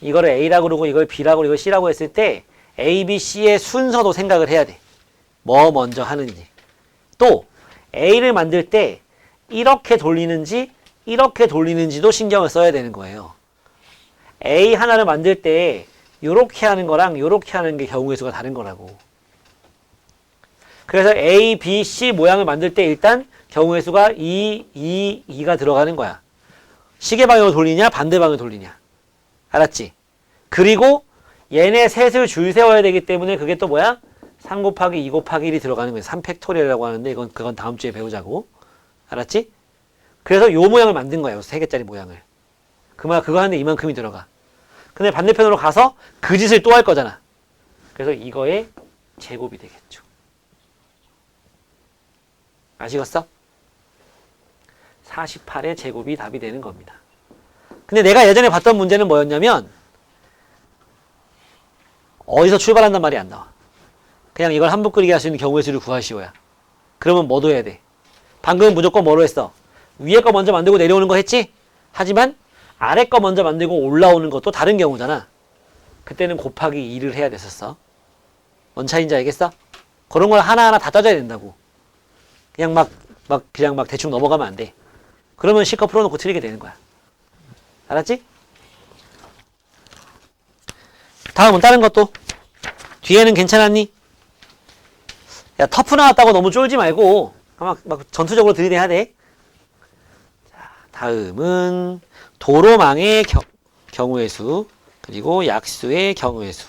이거를 A라고 그러고 이걸 B라고 그러고 이걸 C라고 했을 때 A, B, C의 순서도 생각을 해야 돼. 뭐 먼저 하는지. 또 A를 만들 때 이렇게 돌리는지도 신경을 써야 되는 거예요. A 하나를 만들 때 요렇게 하는 거랑 요렇게 하는 게 경우의 수가 다른 거라고. 그래서 A, B, C 모양을 만들 때 일단 경우의 수가 2가 들어가는 거야. 시계 방향으로 돌리냐 반대 방향으로 돌리냐. 알았지? 그리고 얘네 셋을 줄 세워야 되기 때문에 그게 또 뭐야? 3 곱하기 2 곱하기 1이 들어가는 거예요. 3팩토리얼이라고 하는데 그건 다음 주에 배우자고. 알았지? 그래서 요 모양을 만든 거예요. 3개짜리 모양을. 그거 하는데 이만큼이 들어가. 근데 반대편으로 가서 그 짓을 또 할 거잖아. 그래서 이거의 제곱이 되겠죠. 아시겠어? 48의 제곱이 답이 되는 겁니다. 근데 내가 예전에 봤던 문제는 뭐였냐면 어디서 출발한단 말이 안 나와. 그냥 이걸 한붓 끓이게 할 수 있는 경우의 수를 구하시오야. 그러면 뭐도 해야 돼? 방금 무조건 뭐로 했어? 위에 거 먼저 만들고 내려오는 거 했지? 하지만 아래 거 먼저 만들고 올라오는 것도 다른 경우잖아. 그때는 곱하기 2를 해야 됐었어. 뭔 차이인지 알겠어? 그런 걸 하나하나 다 따져야 된다고. 그냥 막 대충 넘어가면 안 돼. 그러면 실컷 풀어놓고 틀리게 되는 거야. 알았지? 다음은 다른 것도. 뒤에는 괜찮았니? 야, 터프 나왔다고 너무 쫄지 말고 막 전투적으로 들이대야 돼. 자, 다음은 도로망의 경우의 수 그리고 약수의 경우의 수.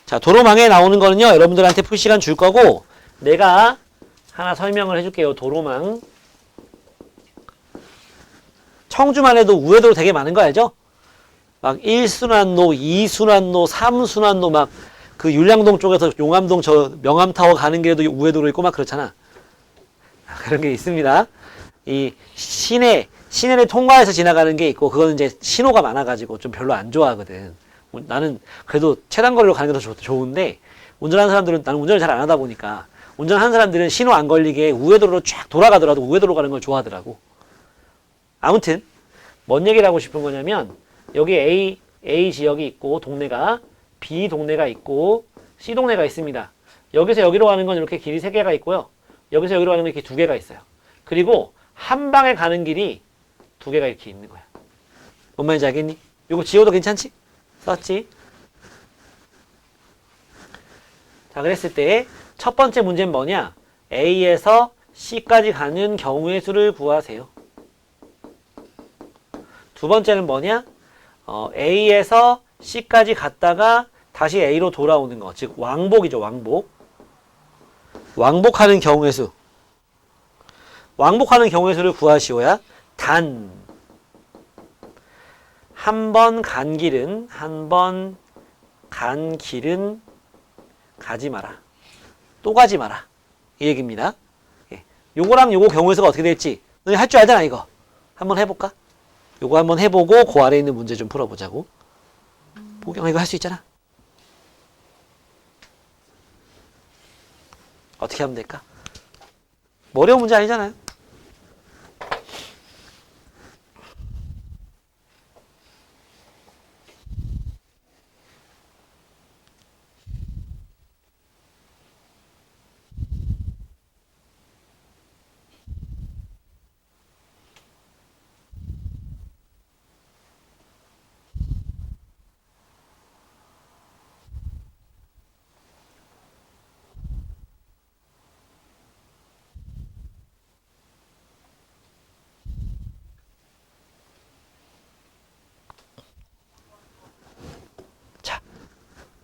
자, 도로망에 나오는 거는요. 여러분들한테 풀 시간 줄 거고 내가 하나 설명을 해줄게요. 도로망. 청주만 해도 우회도로 되게 많은 거 알죠? 막 1순환로, 2순환로, 3순환로 막 그 율량동 쪽에서 용암동 저 명암타워 가는 길에도 우회도로 있고 막 그렇잖아. 그런 게 있습니다. 이 시내를 통과해서 지나가는 게 있고 그거는 이제 신호가 많아가지고 좀 별로 안 좋아하거든. 나는 그래도 최단거리로 가는 게 더 좋은데 운전하는 사람들은 나는 운전을 잘 안 하다 보니까 운전하는 사람들은 신호 안 걸리게 우회도로 쫙 돌아가더라도 우회도로 가는 걸 좋아하더라고. 아무튼 뭔 얘기를 하고 싶은 거냐면 여기 A 지역이 있고 동네가 B 동네가 있고 C 동네가 있습니다. 여기서 여기로 가는 건 이렇게 길이 3개가 있고요. 여기서 여기로 가는 건 이렇게 2개가 있어요. 그리고 한 방에 가는 길이 2개가 이렇게 있는 거야. 뭔 말인지 알겠니? 이거 지워도 괜찮지? 썼지? 자, 그랬을 때 첫 번째 문제는 뭐냐? A에서 C까지 가는 경우의 수를 구하세요. 두 번째는 뭐냐? A에서 C까지 갔다가 다시 A로 돌아오는 거. 즉 왕복이죠. 왕복. 왕복하는 경우의 수. 왕복하는 경우의 수를 구하시오야. 단 한 번 간 길은 가지 마라. 또 가지 마라. 이 얘기입니다. 예. 요거랑 요거 경우의 수가 어떻게 될지 너희 할 줄 알잖아 이거. 한번 해볼까? 요거 한번 해보고 그 아래에 있는 문제 좀 풀어보자고. 보경아 이거 할 수 있잖아. 어떻게 하면 될까? 뭐 어려운 문제 아니잖아요.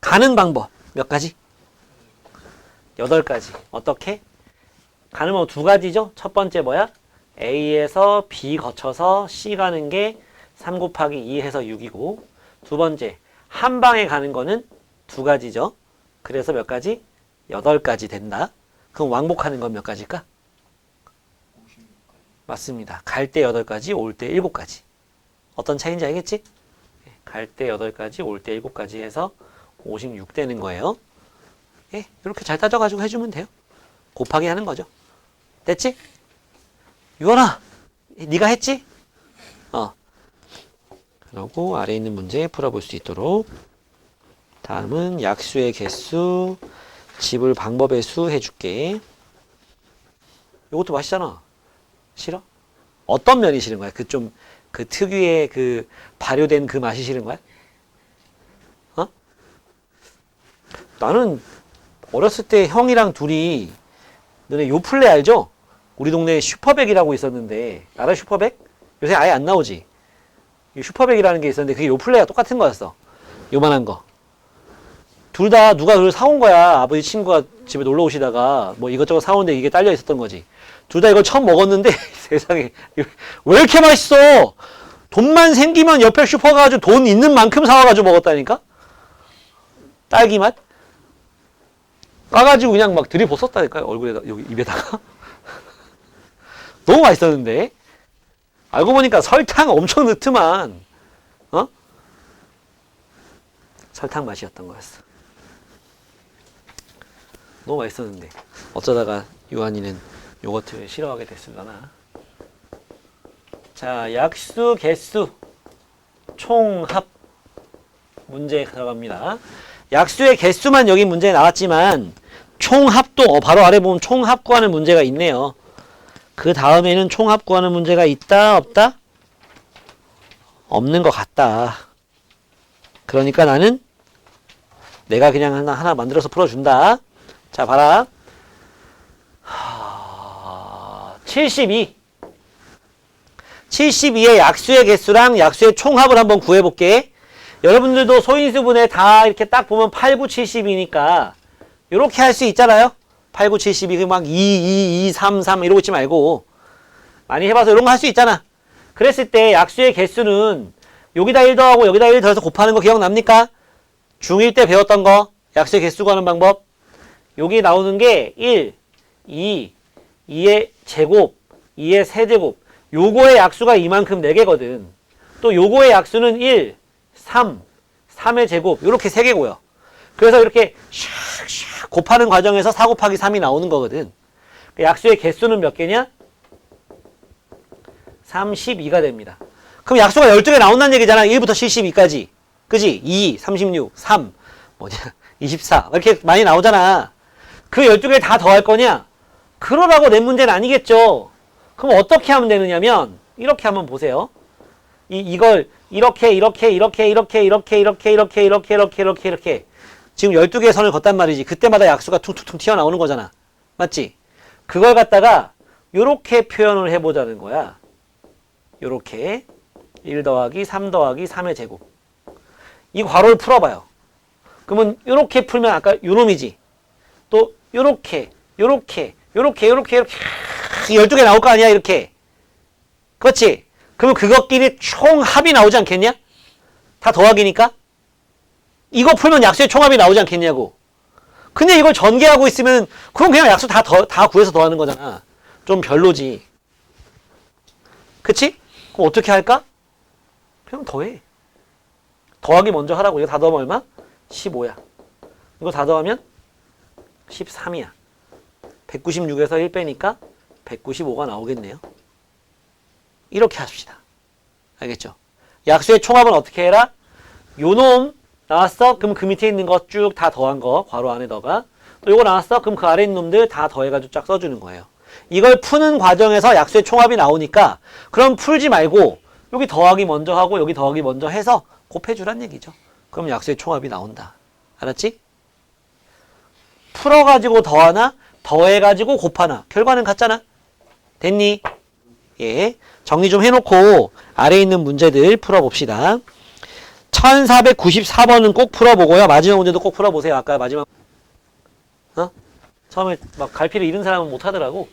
가는 방법 몇 가지? 8가지. 어떻게? 가는 방법 2가지죠. 첫 번째 뭐야? A에서 B 거쳐서 C 가는 게 3 곱하기 2 해서 6이고 두 번째 한 방에 가는 거는 2가지죠. 그래서 몇 가지? 8가지 된다. 그럼 왕복하는 건 몇 가지일까? 56까지. 맞습니다. 갈 때 8가지, 올 때 7가지. 어떤 차이인지 알겠지? 갈 때 8가지, 올 때 7가지 해서 56 되는 거예요. 예, 이렇게 잘 따져가지고 해주면 돼요. 곱하기 하는 거죠. 됐지? 유원아, 네가 했지? 그리고 아래에 있는 문제 풀어볼 수 있도록 다음은 약수의 개수, 집을 방법의 수 해줄게. 이것도 맛있잖아. 싫어? 어떤 면이 싫은 거야? 그 특유의 그 발효된 그 맛이 싫은 거야? 나는 어렸을 때 형이랑 둘이 너네 요플레 알죠? 우리 동네에 슈퍼백이라고 있었는데 알아 슈퍼백? 요새 아예 안 나오지? 슈퍼백이라는 게 있었는데 그게 요플레가 똑같은 거였어. 요만한 거. 둘 다 누가 그걸 사온 거야. 아버지 친구가 집에 놀러 오시다가 뭐 이것저것 사오는데 이게 딸려 있었던 거지. 둘 다 이걸 처음 먹었는데 세상에 왜 이렇게 맛있어? 돈만 생기면 옆에 슈퍼 가가지고 돈 있는 만큼 사와가지고 먹었다니까? 딸기 맛? 까가지고 그냥 막 들이붓었다니까요. 얼굴에다, 여기 입에다가. 너무 맛있었는데. 알고 보니까 설탕 엄청 넣더만. 설탕 맛이었던 거였어. 너무 맛있었는데. 어쩌다가 유한이는 요거트를 싫어하게 됐을라나. 자, 약수, 개수, 총합 문제 들어갑니다. 약수의 개수만 여기 문제에 나왔지만 총합도 바로 아래 보면 총합 구하는 문제가 있네요. 그 다음에는 총합 구하는 문제가 있다 없다? 없는 것 같다. 그러니까 나는 내가 그냥 하나 만들어서 풀어준다. 자 봐라. 72 72의 약수의 개수랑 약수의 총합을 한번 구해볼게. 여러분들도 소인수분해 다 이렇게 딱 보면 8, 9, 70이니까 이렇게 할 수 있잖아요. 8, 9, 72 막 2, 2, 2, 3, 3 이러고 있지 말고 많이 해봐서 이런 거 할 수 있잖아. 그랬을 때 약수의 개수는 여기다 1 더하고 여기다 1 더해서 곱하는 거 기억납니까? 중1 때 배웠던 거 약수의 개수 구하는 방법. 여기 나오는 게 1, 2, 2의 제곱, 2의 세제곱. 요거의 약수가 이만큼 4개거든. 또 요거의 약수는 1, 3, 3의 제곱 이렇게 3개고요. 그래서 이렇게 샥샥 곱하는 과정에서 4 곱하기 3이 나오는 거거든. 약수의 개수는 몇 개냐? 32가 됩니다. 그럼 약수가 12개 나온다는 얘기잖아. 1부터 72까지. 그지? 2, 36, 3, 24 이렇게 많이 나오잖아. 그 12개 다 더할 거냐? 그러라고 낸 문제는 아니겠죠. 그럼 어떻게 하면 되느냐면 이렇게 한번 보세요. 이걸 이렇게 지금 12개의 선을 걷단 말이지. 그때마다 약수가 퉁퉁퉁 튀어나오는 거잖아. 맞지? 그걸 갖다가 요렇게 표현을 해보자는 거야. 요렇게 1 더하기 3 더하기 3의 제곱. 이 괄호를 풀어봐요. 그러면 요렇게 풀면 아까 요놈이지. 또 요렇게 12개 나올 거 아니야 이렇게. 그렇지? 그러면 그것끼리 총 합이 나오지 않겠냐? 다 더하기니까? 이거 풀면 약수의 총합이 나오지 않겠냐고. 근데 이걸 전개하고 있으면 그럼 그냥 약수 다 구해서 더하는 거잖아. 좀 별로지. 그치? 그럼 어떻게 할까? 그냥 더해. 더하기 먼저 하라고. 이거 다 더하면 얼마? 15야. 이거 다 더하면 13이야. 196에서 1 빼니까 195가 나오겠네요. 이렇게 합시다. 알겠죠? 약수의 총합은 어떻게 해라? 요놈 나왔어? 그럼 그 밑에 있는 거 쭉 다 더한 거 괄호 안에 넣어가. 또 요거 나왔어? 그럼 그 아래 있는 놈들 다 더해가지고 쫙 써주는 거예요. 이걸 푸는 과정에서 약수의 총합이 나오니까 그럼 풀지 말고 여기 더하기 먼저 하고 여기 더하기 먼저 해서 곱해주란 얘기죠. 그럼 약수의 총합이 나온다. 알았지? 풀어가지고 더하나 더해가지고 곱하나 결과는 같잖아. 됐니? 예. 정리 좀 해놓고 아래에 있는 문제들 풀어봅시다. 1494번은 꼭 풀어보고요. 마지막 문제도 꼭 풀어보세요. 아까 마지막 처음에 막 갈피를 잃은 사람은 못하더라고.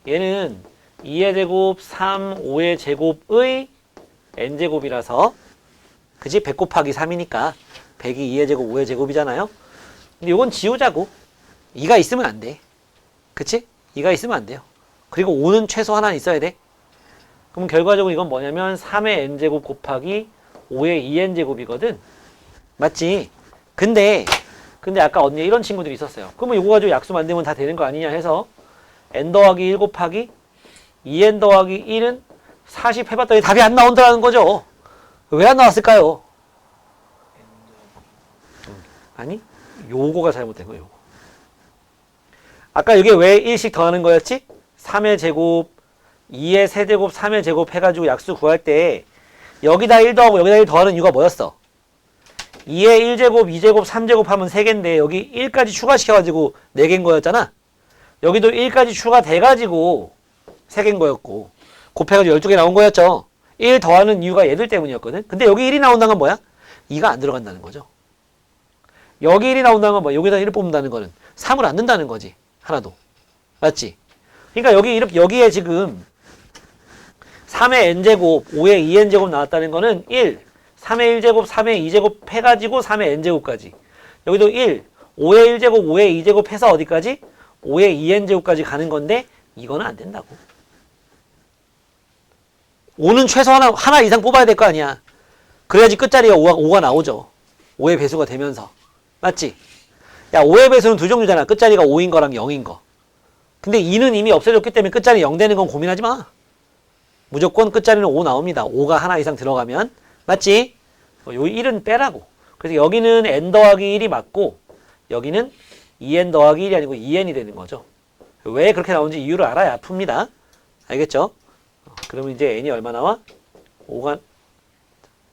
얘는 2의 제곱 3 5의 제곱의 n제곱이라서 그지? 100 곱하기 3이니까 100이 2의 제곱 5의 제곱이잖아요. 근데 이건 지우자고. 2가 있으면 안 돼. 그치? 2가 있으면 안 돼요. 그리고 5는 최소 하나 있어야 돼. 그럼 결과적으로 이건 뭐냐면 3의 n제곱 곱하기 5의 2n제곱이거든. 맞지? 근데 아까 언니 이런 친구들이 있었어요. 그러면 이거 가지고 약수 만들면 다 되는 거 아니냐 해서 n 더하기 1 곱하기 2n 더하기 1은 40 해봤더니 답이 안 나온다는 거죠. 왜 안 나왔을까요? 아니, 요거가 잘못된 거예요. 요거. 아까 이게 왜 1씩 더하는 거였지? 3의 제곱, 2의 세제곱, 3의 제곱 해가지고 약수 구할 때 여기다 1 더하고 여기다 1 더하는 이유가 뭐였어? 2의 1제곱, 2제곱, 3제곱 하면 3개인데 여기 1까지 추가시켜가지고 4개인 거였잖아. 여기도 1까지 추가돼가지고 3개인 거였고 곱해가지고 12개 나온 거였죠. 1 더하는 이유가 얘들 때문이었거든. 근데 여기 1이 나온다는 건 뭐야? 2가 안 들어간다는 거죠. 여기 1이 나온다는 건 뭐야? 여기다 1을 뽑는다는 거는 3을 안 넣는다는 거지. 하나도. 맞지? 그러니까 여기에 지금 3의 n제곱, 5의 2n제곱 나왔다는 거는 1, 3의 1제곱, 3의 2제곱 해가지고 3의 n제곱까지. 여기도 1, 5의 1제곱, 5의 2제곱 해서 어디까지? 5의 2n제곱까지 가는 건데 이거는 안 된다고. 5는 최소 하나 이상 뽑아야 될 거 아니야. 그래야지 끝자리가 5가 나오죠. 5의 배수가 되면서. 맞지? 야, 5의 배수는 두 종류잖아. 끝자리가 5인 거랑 0인 거. 근데 2는 이미 없어졌기 때문에 끝자리 0 되는 건 고민하지 마. 무조건 끝자리는 5 나옵니다. 5가 하나 이상 들어가면. 맞지? 요 1은 빼라고. 그래서 여기는 n 더하기 1이 맞고 여기는 2n 더하기 1이 아니고 2n이 되는 거죠. 왜 그렇게 나오는지 이유를 알아야 풉니다. 알겠죠? 그러면 이제 n이 얼마 나와? 5가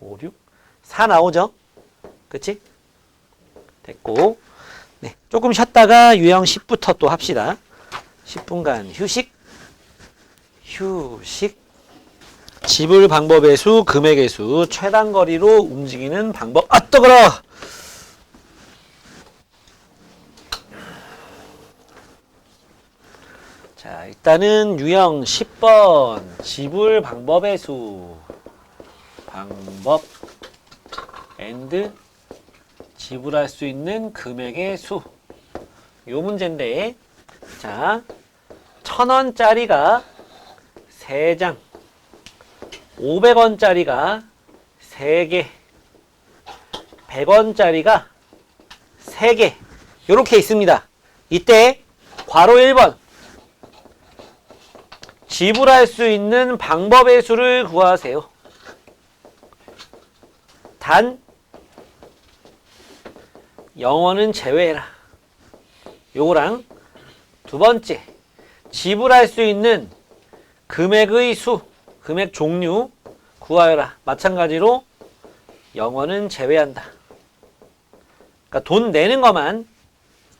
5, 6, 4 나오죠? 그치? 됐고. 네, 조금 쉬었다가 유형 10부터 또 합시다. 10분간 휴식. 지불 방법의 수, 금액의 수, 최단 거리로 움직이는 방법. 아, 뜨거워! 자, 일단은 유형 10번. 지불 방법의 수. 방법 and 지불할 수 있는 금액의 수. 요 문제인데, 자, 1,000원짜리가 3장, 500원짜리가 3개, 100원짜리가 3개. 요렇게 있습니다. 이때 괄호 1번. 지불할 수 있는 방법의 수를 구하세요. 단 영어는 제외해라. 요거랑 두 번째, 지불할 수 있는 금액의 수, 금액 종류 구하여라. 마찬가지로 영어는 제외한다. 그러니까 돈 내는 것만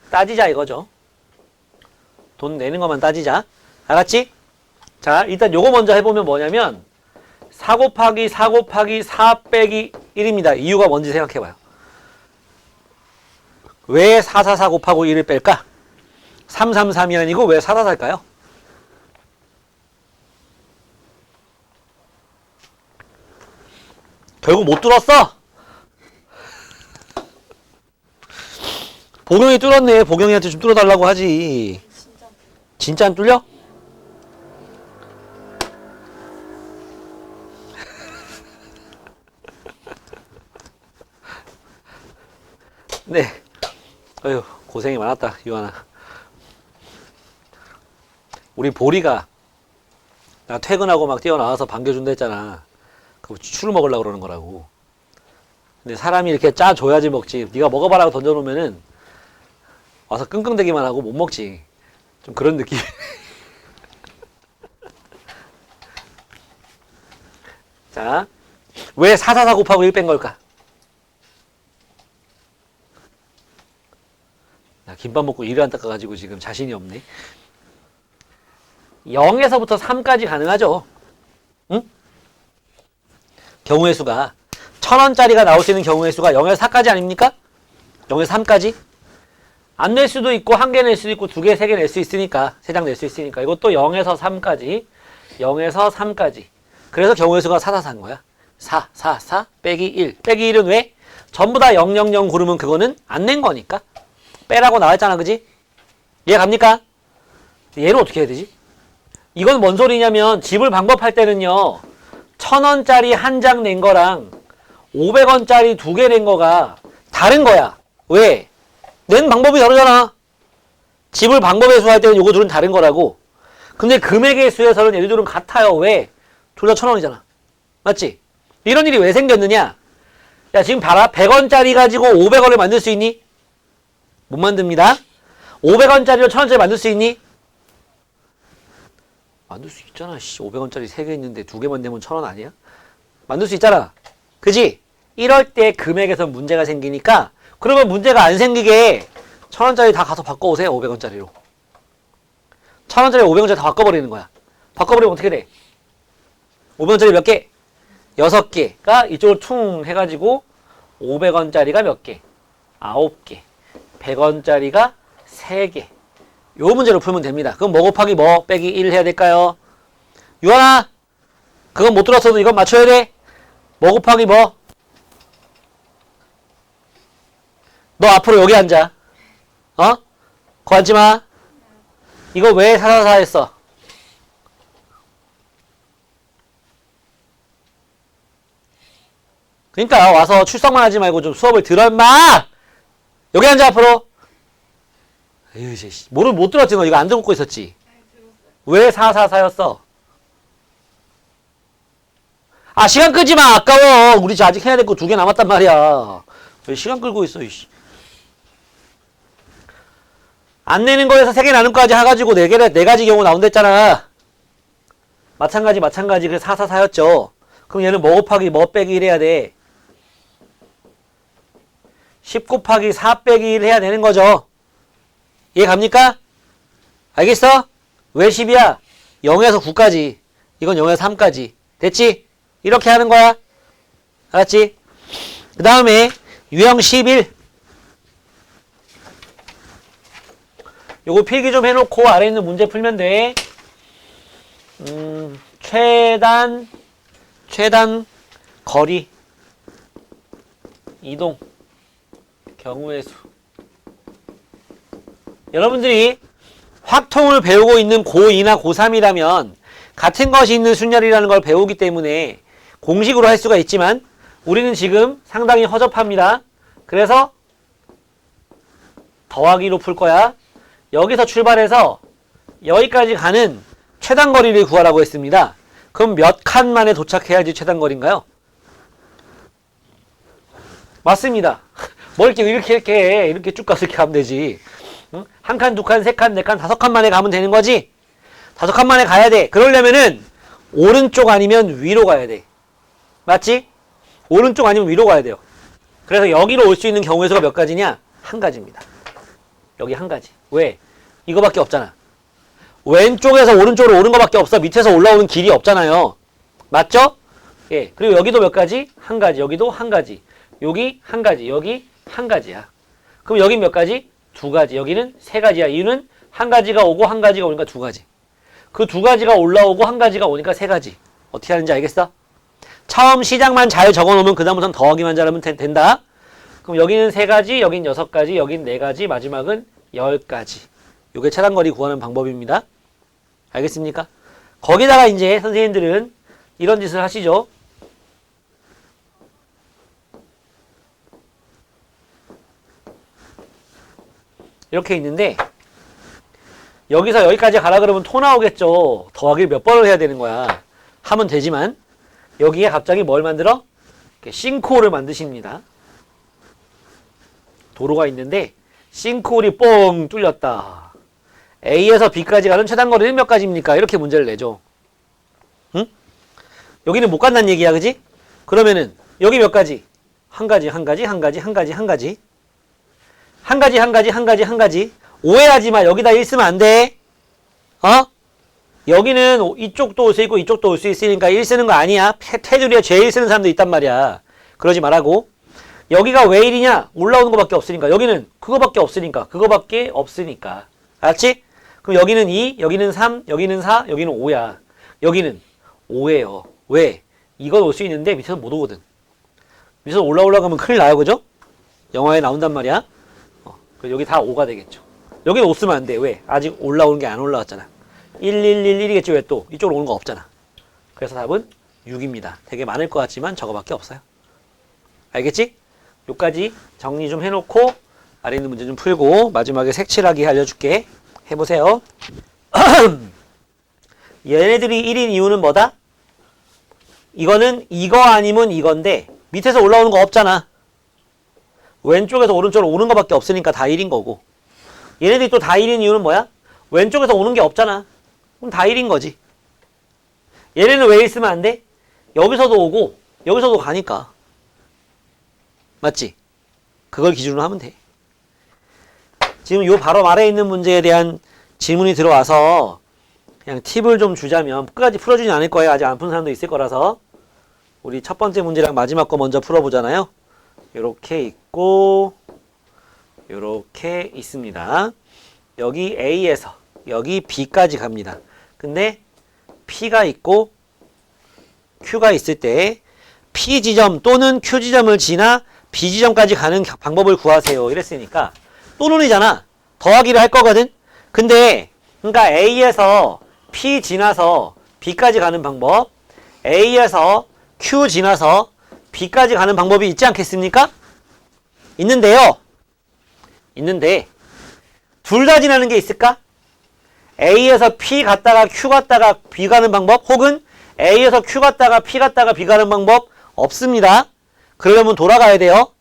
따지자 이거죠. 돈 내는 것만 따지자. 알았지? 자, 일단 요거 먼저 해보면 뭐냐면 4 곱하기 4 곱하기 4 빼기 1입니다. 이유가 뭔지 생각해봐요. 왜 444 곱하고 1을 뺄까? 333이 아니고 왜 444일까요? 결국 못 뚫었어? 보경이 뚫었네. 보경이한테 좀 뚫어달라고 하지. 진짜 안 뚫려? 네. 어휴, 고생이 많았다, 유한아. 우리 보리가 나 퇴근하고 막 뛰어나와서 반겨준다 했잖아. 그거 추를 먹으려고 그러는 거라고. 근데 사람이 이렇게 짜줘야지 먹지. 네가 먹어봐라고 던져놓으면은 와서 끙끙대기만 하고 못 먹지. 좀 그런 느낌. 자, 왜 444 곱하고 1 뺀 걸까? 나 김밥 먹고 이를 안 닦아가지고 지금 자신이 없네. 0에서부터 3까지 가능하죠. 응? 경우의 수가 1000원짜리가 나올 수 있는 경우의 수가 0에서 4까지 아닙니까? 0에서 3까지? 안 낼 수도 있고 1개 낼 수도 있고 2개, 3개 낼 수 있으니까 3장 낼 수 있으니까 이것도 0에서 3까지 0에서 3까지 그래서 경우의 수가 444인 거야. 4, 4, 4 빼기 1 빼기 1은 왜? 전부 다 0, 0, 0 고르면 그거는 안 낸 거니까 빼라고 나왔잖아. 그지? 이해 갑니까? 얘를 어떻게 해야 되지? 이건 뭔 소리냐면 집을 방법할 때는요 1000원짜리 한 장 낸 거랑 500원짜리 2개 낸 거가 다른 거야. 왜? 낸 방법이 다르잖아. 집을 방법의 수 할 때는 요거 둘은 다른 거라고. 근데 금액의 수에서는 얘들 둘은 같아요. 왜? 둘 다 1000원이잖아. 맞지? 이런 일이 왜 생겼느냐? 야, 지금 봐라. 100원짜리 가지고 500원을 만들 수 있니? 못 만듭니다. 500원짜리로 1000원짜리 만들 수 있니? 만들 수 있잖아. 500원짜리 3개 있는데 2개만 내면 1000원 아니야? 만들 수 있잖아. 그지? 이럴 때 금액에서 문제가 생기니까 그러면 문제가 안 생기게 1000원짜리 다 가서 바꿔오세요. 500원짜리로. 1000원짜리 500원짜리 다 바꿔버리는 거야. 바꿔버리면 어떻게 돼? 500원짜리 몇 개? 6개가 이쪽으로 퉁 해가지고 500원짜리가 몇 개? 9개. 100원짜리가 3개. 요 문제로 풀면 됩니다. 그럼 뭐 곱하기 뭐 빼기 1 해야 될까요? 유한아, 그건 못 들었어도 이건 맞춰야 돼. 뭐 곱하기 뭐? 너 앞으로 여기 앉아. 어? 거 앉지 마. 이거 왜 444 했어? 그러니까 와서 출석만 하지 말고 좀 수업을 들어 임마. 여기 앉아 앞으로. 에휴, 뭐를 못 들었지? 너 이거 안 듣고 있었지? 왜 444였어? 아, 시간 끄지 마. 아까워. 우리 아직 해야 될 거 2개 남았단 말이야. 왜 시간 끌고 있어, 이씨. 안 내는 거에서 3개 나눈 거까지 해가지고 4가지 경우 나온댔잖아. 마찬가지. 그래서 444였죠. 그럼 얘는 뭐 곱하기 뭐 빼기 1 해야 돼? 10 곱하기 4 빼기 1 해야 되는 거죠. 이해 갑니까? 알겠어? 왜 10이야? 0에서 9까지. 이건 0에서 3까지. 됐지? 이렇게 하는 거야. 알았지? 그 다음에 유형 11. 요거 필기 좀 해놓고 아래 있는 문제 풀면 돼. 최단 거리 이동 경우의 수. 여러분들이 확통을 배우고 있는 고2나 고3이라면 같은 것이 있는 순열이라는 걸 배우기 때문에 공식으로 할 수가 있지만 우리는 지금 상당히 허접합니다. 그래서 더하기로 풀 거야. 여기서 출발해서 여기까지 가는 최단거리를 구하라고 했습니다. 그럼 몇 칸 만에 도착해야지 최단거리인가요? 맞습니다. 뭘 이렇게 쭉 가서 이렇게 가면 되지. 응? 한 칸, 두 칸, 세 칸, 네 칸, 5칸 만에 가면 되는 거지? 5칸 만에 가야 돼. 그러려면은 오른쪽 아니면 위로 가야 돼. 맞지? 오른쪽 아니면 위로 가야 돼요. 그래서 여기로 올 수 있는 경우의 수가 몇 가지냐? 한 가지입니다. 여기 한 가지. 왜? 이거밖에 없잖아. 왼쪽에서 오른쪽으로 오는 거밖에 없어. 밑에서 올라오는 길이 없잖아요. 맞죠? 예. 그리고 여기도 몇 가지? 한 가지. 여기도 한 가지. 여기 한 가지. 여기 한 가지야. 그럼 여긴 몇 가지? 두 가지. 여기는 세 가지야. 이유는 한 가지가 오고 한 가지가 오니까 두 가지. 그 두 가지가 올라오고 한 가지가 오니까 세 가지. 어떻게 하는지 알겠어? 처음 시작만 잘 적어놓으면 그 다음부터는 더하기만 잘하면 된다. 그럼 여기는 세 가지, 여긴 여섯 가지, 여긴 네 가지, 마지막은 10가지. 이게 차단거리 구하는 방법입니다. 알겠습니까? 거기다가 이제 선생님들은 이런 짓을 하시죠. 이렇게 있는데 여기서 여기까지 가라 그러면 토 나오겠죠. 더하기를 몇 번을 해야 되는 거야. 하면 되지만 여기에 갑자기 뭘 만들어? 싱크홀을 만드십니다. 도로가 있는데 싱크홀이 뻥 뚫렸다. A에서 B까지 가는 최단거리는 몇 가지입니까? 이렇게 문제를 내죠. 응? 여기는 못 간다는 얘기야, 그지? 그러면은 여기 몇 가지? 한 가지, 한 가지, 한 가지, 한 가지, 한 가지. 한 가지, 한 가지, 한 가지, 한 가지. 오해하지 마. 여기다 1 쓰면 안 돼. 어? 여기는 이쪽도 올 수 있고 이쪽도 올 수 있으니까 1 쓰는 거 아니야. 테두리에 제일 쓰는 사람도 있단 말이야. 그러지 말라고. 여기가 왜 1이냐? 올라오는 거밖에 없으니까. 여기는 그거밖에 없으니까. 그거밖에 없으니까. 알았지? 그럼 여기는 2, 여기는 3, 여기는 4, 여기는 5야. 여기는 5예요. 왜? 이건 올 수 있는데 밑에서 못 오거든. 밑에서 올라가면 큰일 나요. 그죠? 영화에 나온단 말이야. 여기 다 5가 되겠죠. 여기는 5 쓰면 안 돼. 왜? 아직 올라오는 게 안 올라왔잖아. 1, 1, 1, 1이겠지. 왜 또? 이쪽으로 오는 거 없잖아. 그래서 답은 6입니다. 되게 많을 것 같지만 저거밖에 없어요. 알겠지? 요까지 정리 좀 해놓고 아래 있는 문제 좀 풀고 마지막에 색칠하기 알려줄게. 해보세요. 얘네들이 1인 이유는 뭐다? 이거는 이거 아니면 이건데 밑에서 올라오는 거 없잖아. 왼쪽에서 오른쪽으로 오는 거밖에 없으니까 다 1인 거고. 얘네들이 또 다 1인 이유는 뭐야? 왼쪽에서 오는 게 없잖아. 그럼 다 1인 거지. 얘네는 왜 1 쓰면 안 돼? 여기서도 오고 여기서도 가니까. 맞지? 그걸 기준으로 하면 돼. 지금 요 바로 아래에 있는 문제에 대한 질문이 들어와서 그냥 팁을 좀 주자면 끝까지 풀어주진 않을 거예요. 아직 안 푼 사람도 있을 거라서. 우리 첫 번째 문제랑 마지막 거 먼저 풀어보잖아요. 요렇게 있고 요렇게 있습니다. 여기 A에서 여기 B까지 갑니다. 근데 P가 있고 Q가 있을 때 P 지점 또는 Q 지점을 지나 B 지점까지 가는 방법을 구하세요. 이랬으니까 또는이잖아. 더하기를 할 거거든. 근데 그러니까 A에서 P 지나서 B까지 가는 방법, A에서 Q 지나서 B까지 가는 방법이 있지 않겠습니까? 있는데요. 있는데 둘 다 지나는 게 있을까? A에서 P 갔다가 Q 갔다가 B 가는 방법, 혹은 A에서 Q 갔다가 P 갔다가 B 가는 방법 없습니다. 그러려면 돌아가야 돼요.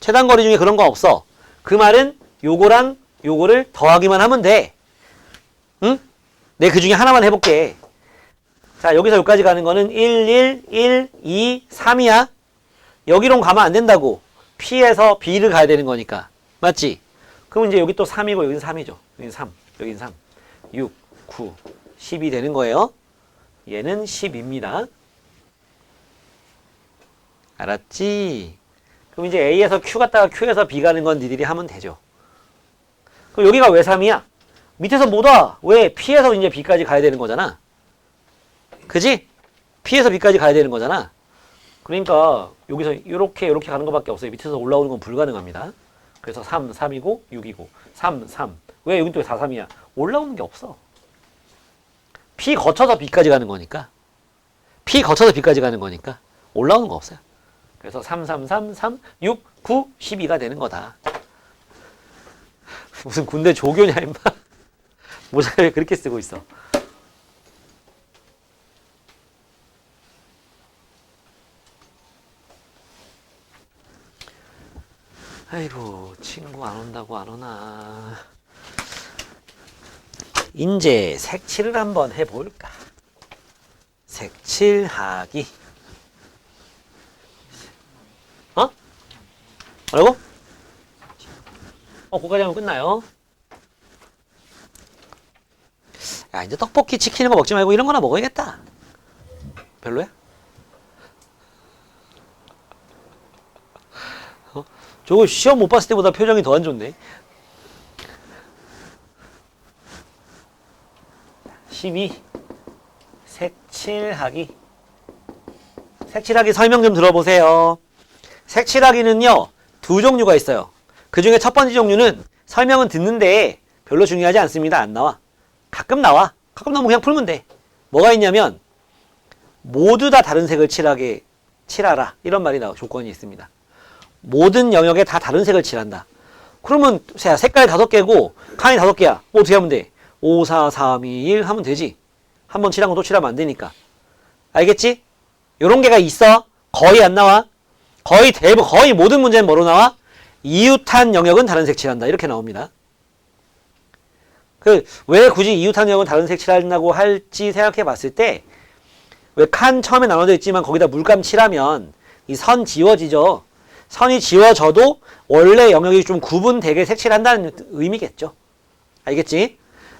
최단거리 중에 그런 거 없어. 그 말은 요거랑 요거를 더하기만 하면 돼. 응? 내 그 중에 하나만 해볼게. 자, 여기서 여기까지 가는 거는 1, 1, 1, 2, 3이야. 여기로 가면 안 된다고. P에서 B를 가야 되는 거니까. 맞지? 그럼 이제 여기 또 3이고 여기는 3이죠. 여기는 3, 여기는 3. 6, 9, 10이 되는 거예요. 얘는 10입니다. 알았지? 그럼 이제 A에서 Q 갔다가 Q에서 B 가는 건 니들이 하면 되죠. 그럼 여기가 왜 3이야? 밑에서 못 와. 왜? P에서 이제 B까지 가야 되는 거잖아. 그지? P에서 B까지 가야 되는 거잖아. 그러니까 여기서 이렇게 가는 것밖에 없어요. 밑에서 올라오는 건 불가능합니다. 그래서 3, 3이고 6이고 3, 3. 왜 여긴 또 4, 3이야? 올라오는 게 없어. P 거쳐서 B까지 가는 거니까. P 거쳐서 B까지 가는 거니까 올라오는 거 없어요. 그래서 3, 3, 3, 3, 6, 9, 12가 되는 거다. 무슨 군대 조교냐 임마. 모자를 왜 그렇게 쓰고 있어. 아이고 친구 안 온다고 안 오나. 이제 색칠을 한번 해볼까. 색칠하기. 뭐라고? 그거까지 하면 끝나요. 야, 이제 떡볶이 치키는 거 먹지 말고 이런 거나 먹어야겠다. 별로야? 저거 시험 못 봤을 때보다 표정이 더 안 좋네. 12. 색칠하기. 색칠하기 설명 좀 들어보세요. 색칠하기는요, 두 종류가 있어요. 그 중에 첫 번째 종류는 설명은 듣는데 별로 중요하지 않습니다. 안 나와. 가끔 나와. 가끔 나오면 그냥 풀면 돼. 뭐가 있냐면, 모두 다 다른 색을 칠하라. 이런 말이 조건이 있습니다. 모든 영역에 다 다른 색을 칠한다. 그러면 색깔이 5개고 칸이 5개야. 어떻게 하면 돼? 5, 4, 3, 2, 1 하면 되지. 한 번 칠한 거 또 칠하면 안 되니까. 알겠지? 요런 게가 있어. 거의 안 나와. 거의 모든 문제는 뭐로 나와? 이웃한 영역은 다른 색 칠한다. 이렇게 나옵니다. 왜 굳이 이웃한 영역은 다른 색 칠한다고 할지 생각해 봤을 때, 왜 칸 처음에 나눠져 있지만 거기다 물감 칠하면 이 선 지워지죠. 선이 지워져도 원래 영역이 좀 구분되게 색칠한다는 의미겠죠. 알겠지?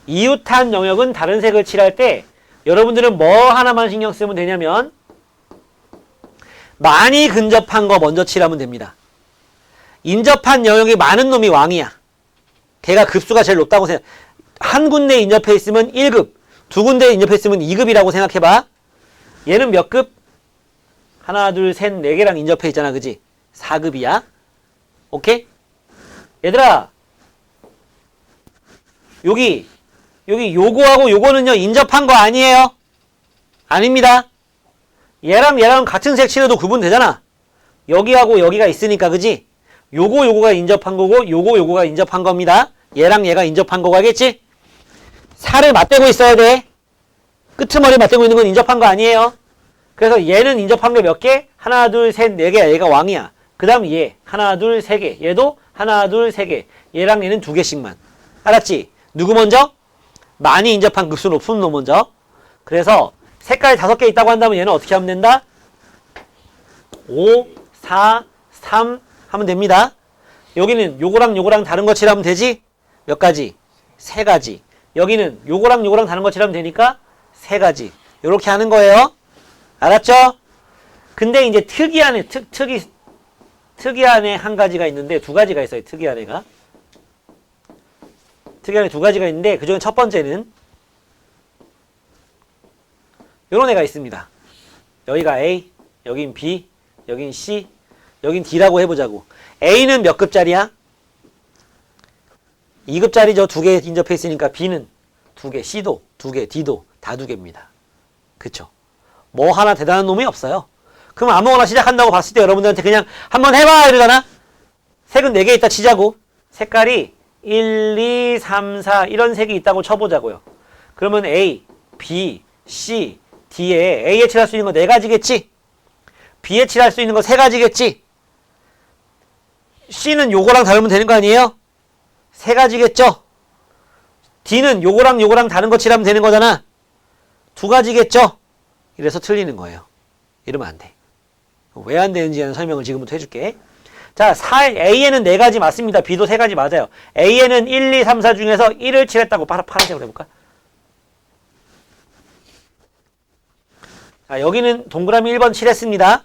이웃한 영역은 다른 색을 칠할 때 여러분들은 뭐 하나만 신경 쓰면 되냐면 많이 근접한 거 먼저 칠하면 됩니다. 인접한 영역이 많은 놈이 왕이야. 걔가 급수가 제일 높다고 생각. 한 군데 인접해 있으면 1급, 두 군데 인접해 있으면 2급이라고 생각해봐. 얘는 몇 급? 하나, 둘, 셋, 네 개랑 인접해 있잖아, 그지? 4급이야. 오케이? 얘들아, 여기 요거하고 요거는요, 인접한 거 아니에요? 아닙니다. 얘랑 같은 색 칠해도 구분되잖아. 여기하고 여기가 있으니까, 그지? 요거가 인접한 거고, 요거가 인접한 겁니다. 얘랑 얘가 인접한 거고, 알겠지? 살을 맞대고 있어야 돼. 끄트머리 맞대고 있는 건 인접한 거 아니에요. 그래서 얘는 인접한 게 몇 개? 하나, 둘, 셋, 네 개야. 얘가 왕이야. 그 다음 얘. 하나, 둘, 세 개. 얘도 하나, 둘, 세 개. 얘랑 얘는 2개씩만. 알았지? 누구 먼저? 많이 인접한 급수 높은 놈 먼저. 그래서 색깔이 5개 있다고 한다면 얘는 어떻게 하면 된다? 5, 4, 3 하면 됩니다. 여기는 요거랑 다른 거 칠하면 되지? 몇 가지? 3가지. 여기는 요거랑 다른 거 칠하면 되니까 3가지. 요렇게 하는 거예요. 알았죠? 근데 이제 특이한 애 한 가지가 있는데 2가지가 있어요. 특이한 애가. 특이한 애 2가지가 있는데 그중에 첫 번째는 요런 애가 있습니다. 여기가 A, 여긴 B, 여긴 C, 여긴 D라고 해보자고. A는 몇 급짜리야? 2급짜리죠. 2개 인접해 있으니까 B는 2개, C도 2개, D도 다 2개입니다. 그쵸? 뭐 하나 대단한 놈이 없어요. 그럼 아무거나 시작한다고 봤을 때 여러분들한테 그냥 한번 해봐 이러잖아. 색은 4개 있다 치자고. 색깔이 1, 2, 3, 4 이런 색이 있다고 쳐보자고요. 그러면 A, B, C, D에 A에 칠할 수 있는 거 4가지겠지? B에 칠할 수 있는 거 3가지겠지? C는 요거랑 다르면 되는 거 아니에요? 3가지겠죠? D는 요거랑 다른 거 칠하면 되는 거잖아. 2가지겠죠? 이래서 틀리는 거예요. 이러면 안 돼. 왜 안 되는지는 설명을 지금부터 해줄게. 자, A에는 4가지 맞습니다. B도 3가지 맞아요. A에는 1, 2, 3, 4 중에서 1을 칠했다고 파란색으로 해볼까? 자, 여기는 동그라미 1번 칠했습니다.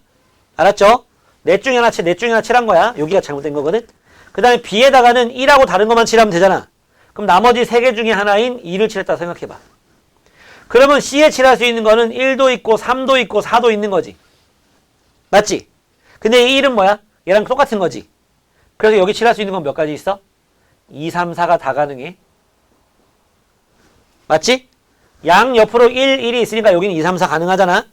알았죠? 넷 중에 하나 칠한 거야. 여기가 잘못된 거거든. 그 다음에 B에다가는 1하고 다른 것만 칠하면 되잖아. 그럼 나머지 3개 중에 하나인 2를 칠했다고 생각해봐. 그러면 C에 칠할 수 있는 거는 1도 있고 3도 있고 4도 있는 거지. 맞지? 근데 이 1은 뭐야? 얘랑 똑같은 거지. 그래서 여기 칠할 수 있는 건 몇 가지 있어? 2, 3, 4가 다 가능해. 맞지? 양 옆으로 1, 1이 있으니까 여기는 2, 3, 4 가능하잖아.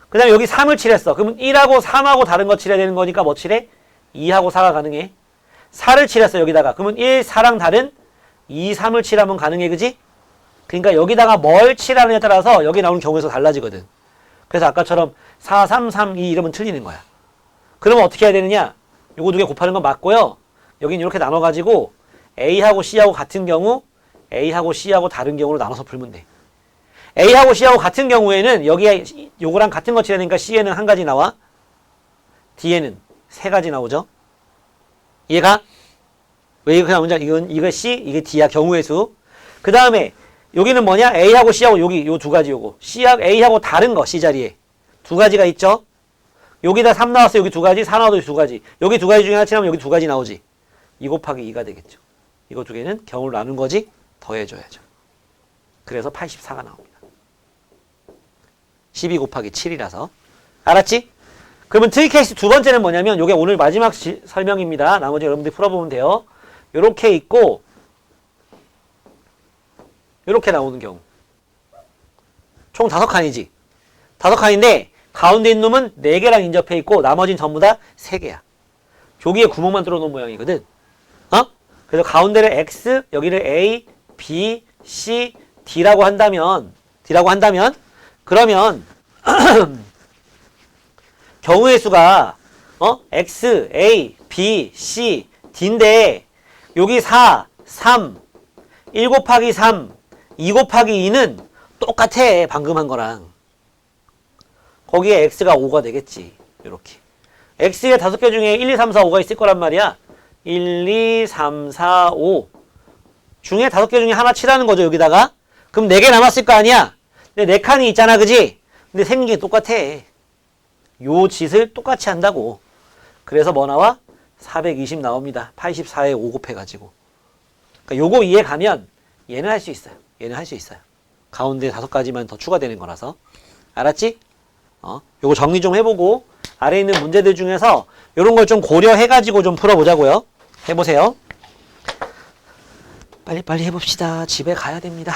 그 다음에 여기 3을 칠했어. 그러면 1하고 3하고 다른 거 칠해야 되는 거니까 뭐 칠해? 2하고 4가 가능해. 4를 칠했어 여기다가. 그러면 1, 4랑 다른 2, 3을 칠하면 가능해. 그지? 그러니까 여기다가 뭘 칠하느냐에 따라서 여기 나오는 경우에서 달라지거든. 그래서 아까처럼 4, 3, 3, 2 이러면 틀리는 거야. 그러면 어떻게 해야 되느냐? 요거 2개 곱하는 건 맞고요. 여긴 이렇게 나눠가지고 A하고 C하고 같은 경우, A하고 C하고 다른 경우로 나눠서 풀면 돼. A하고 C하고 같은 경우에는 여기에 요거랑 같은 거 칠하니까 C에는 1가지 나와. D에는 3가지 나오죠. 이해가? 왜 이렇게 나오냐? 이거 C, 이게 D야, 경우의 수. 그 다음에, 여기는 뭐냐? A하고 C하고 여기, 요 두 가지 요거. C하고, A하고 다른 거, C 자리에. 두 가지가 있죠? 여기다 3 나왔어, 여기 두 가지, 4 나와도 두 가지. 여기 두 가지 중에 하나 치면 여기 두 가지 나오지. 2 곱하기 2가 되겠죠. 이거 두 개는 경우를 나눈 거지, 더해줘야죠. 그래서 84가 나옵니다. 12 곱하기 7이라서. 알았지? 그러면 트리 케이스 두 번째는 뭐냐면, 요게 오늘 마지막 설명입니다. 나머지 여러분들이 풀어보면 돼요. 요렇게 있고, 요렇게 나오는 경우. 총 5칸이지. 5칸인데, 가운데 있는 놈은 4개랑 인접해 있고, 나머지는 전부 다 3개야. 여기에 구멍만 뚫어놓은 모양이거든. 어? 그래서 가운데를 X, 여기를 A, B, C, D라고 한다면, 그러면, 경우의 수가, X, A, B, C, D인데, 여기 4, 3, 1 곱하기 3, 2 곱하기 2는 똑같아, 방금 한 거랑. 거기에 X가 5가 되겠지. 요렇게. X의 5개 중에 1, 2, 3, 4, 5가 있을 거란 말이야. 1, 2, 3, 4, 5. 중에 5개 중에 하나 치라는 거죠, 여기다가. 그럼 4개 남았을 거 아니야? 근데 4칸이 있잖아, 그지? 근데 생긴 게 똑같아. 요 짓을 똑같이 한다고. 그래서 뭐 나와? 420 나옵니다. 84에 5 곱해가지고. 그러니까 요거 이해 가면 얘는 할 수 있어요. 얘는 할 수 있어요. 가운데 5가지만 더 추가되는 거라서. 알았지? 요거 정리 좀 해보고 아래에 있는 문제들 중에서 요런 걸 좀 고려해가지고 좀 풀어보자고요. 해보세요. 빨리빨리 해봅시다. 집에 가야 됩니다.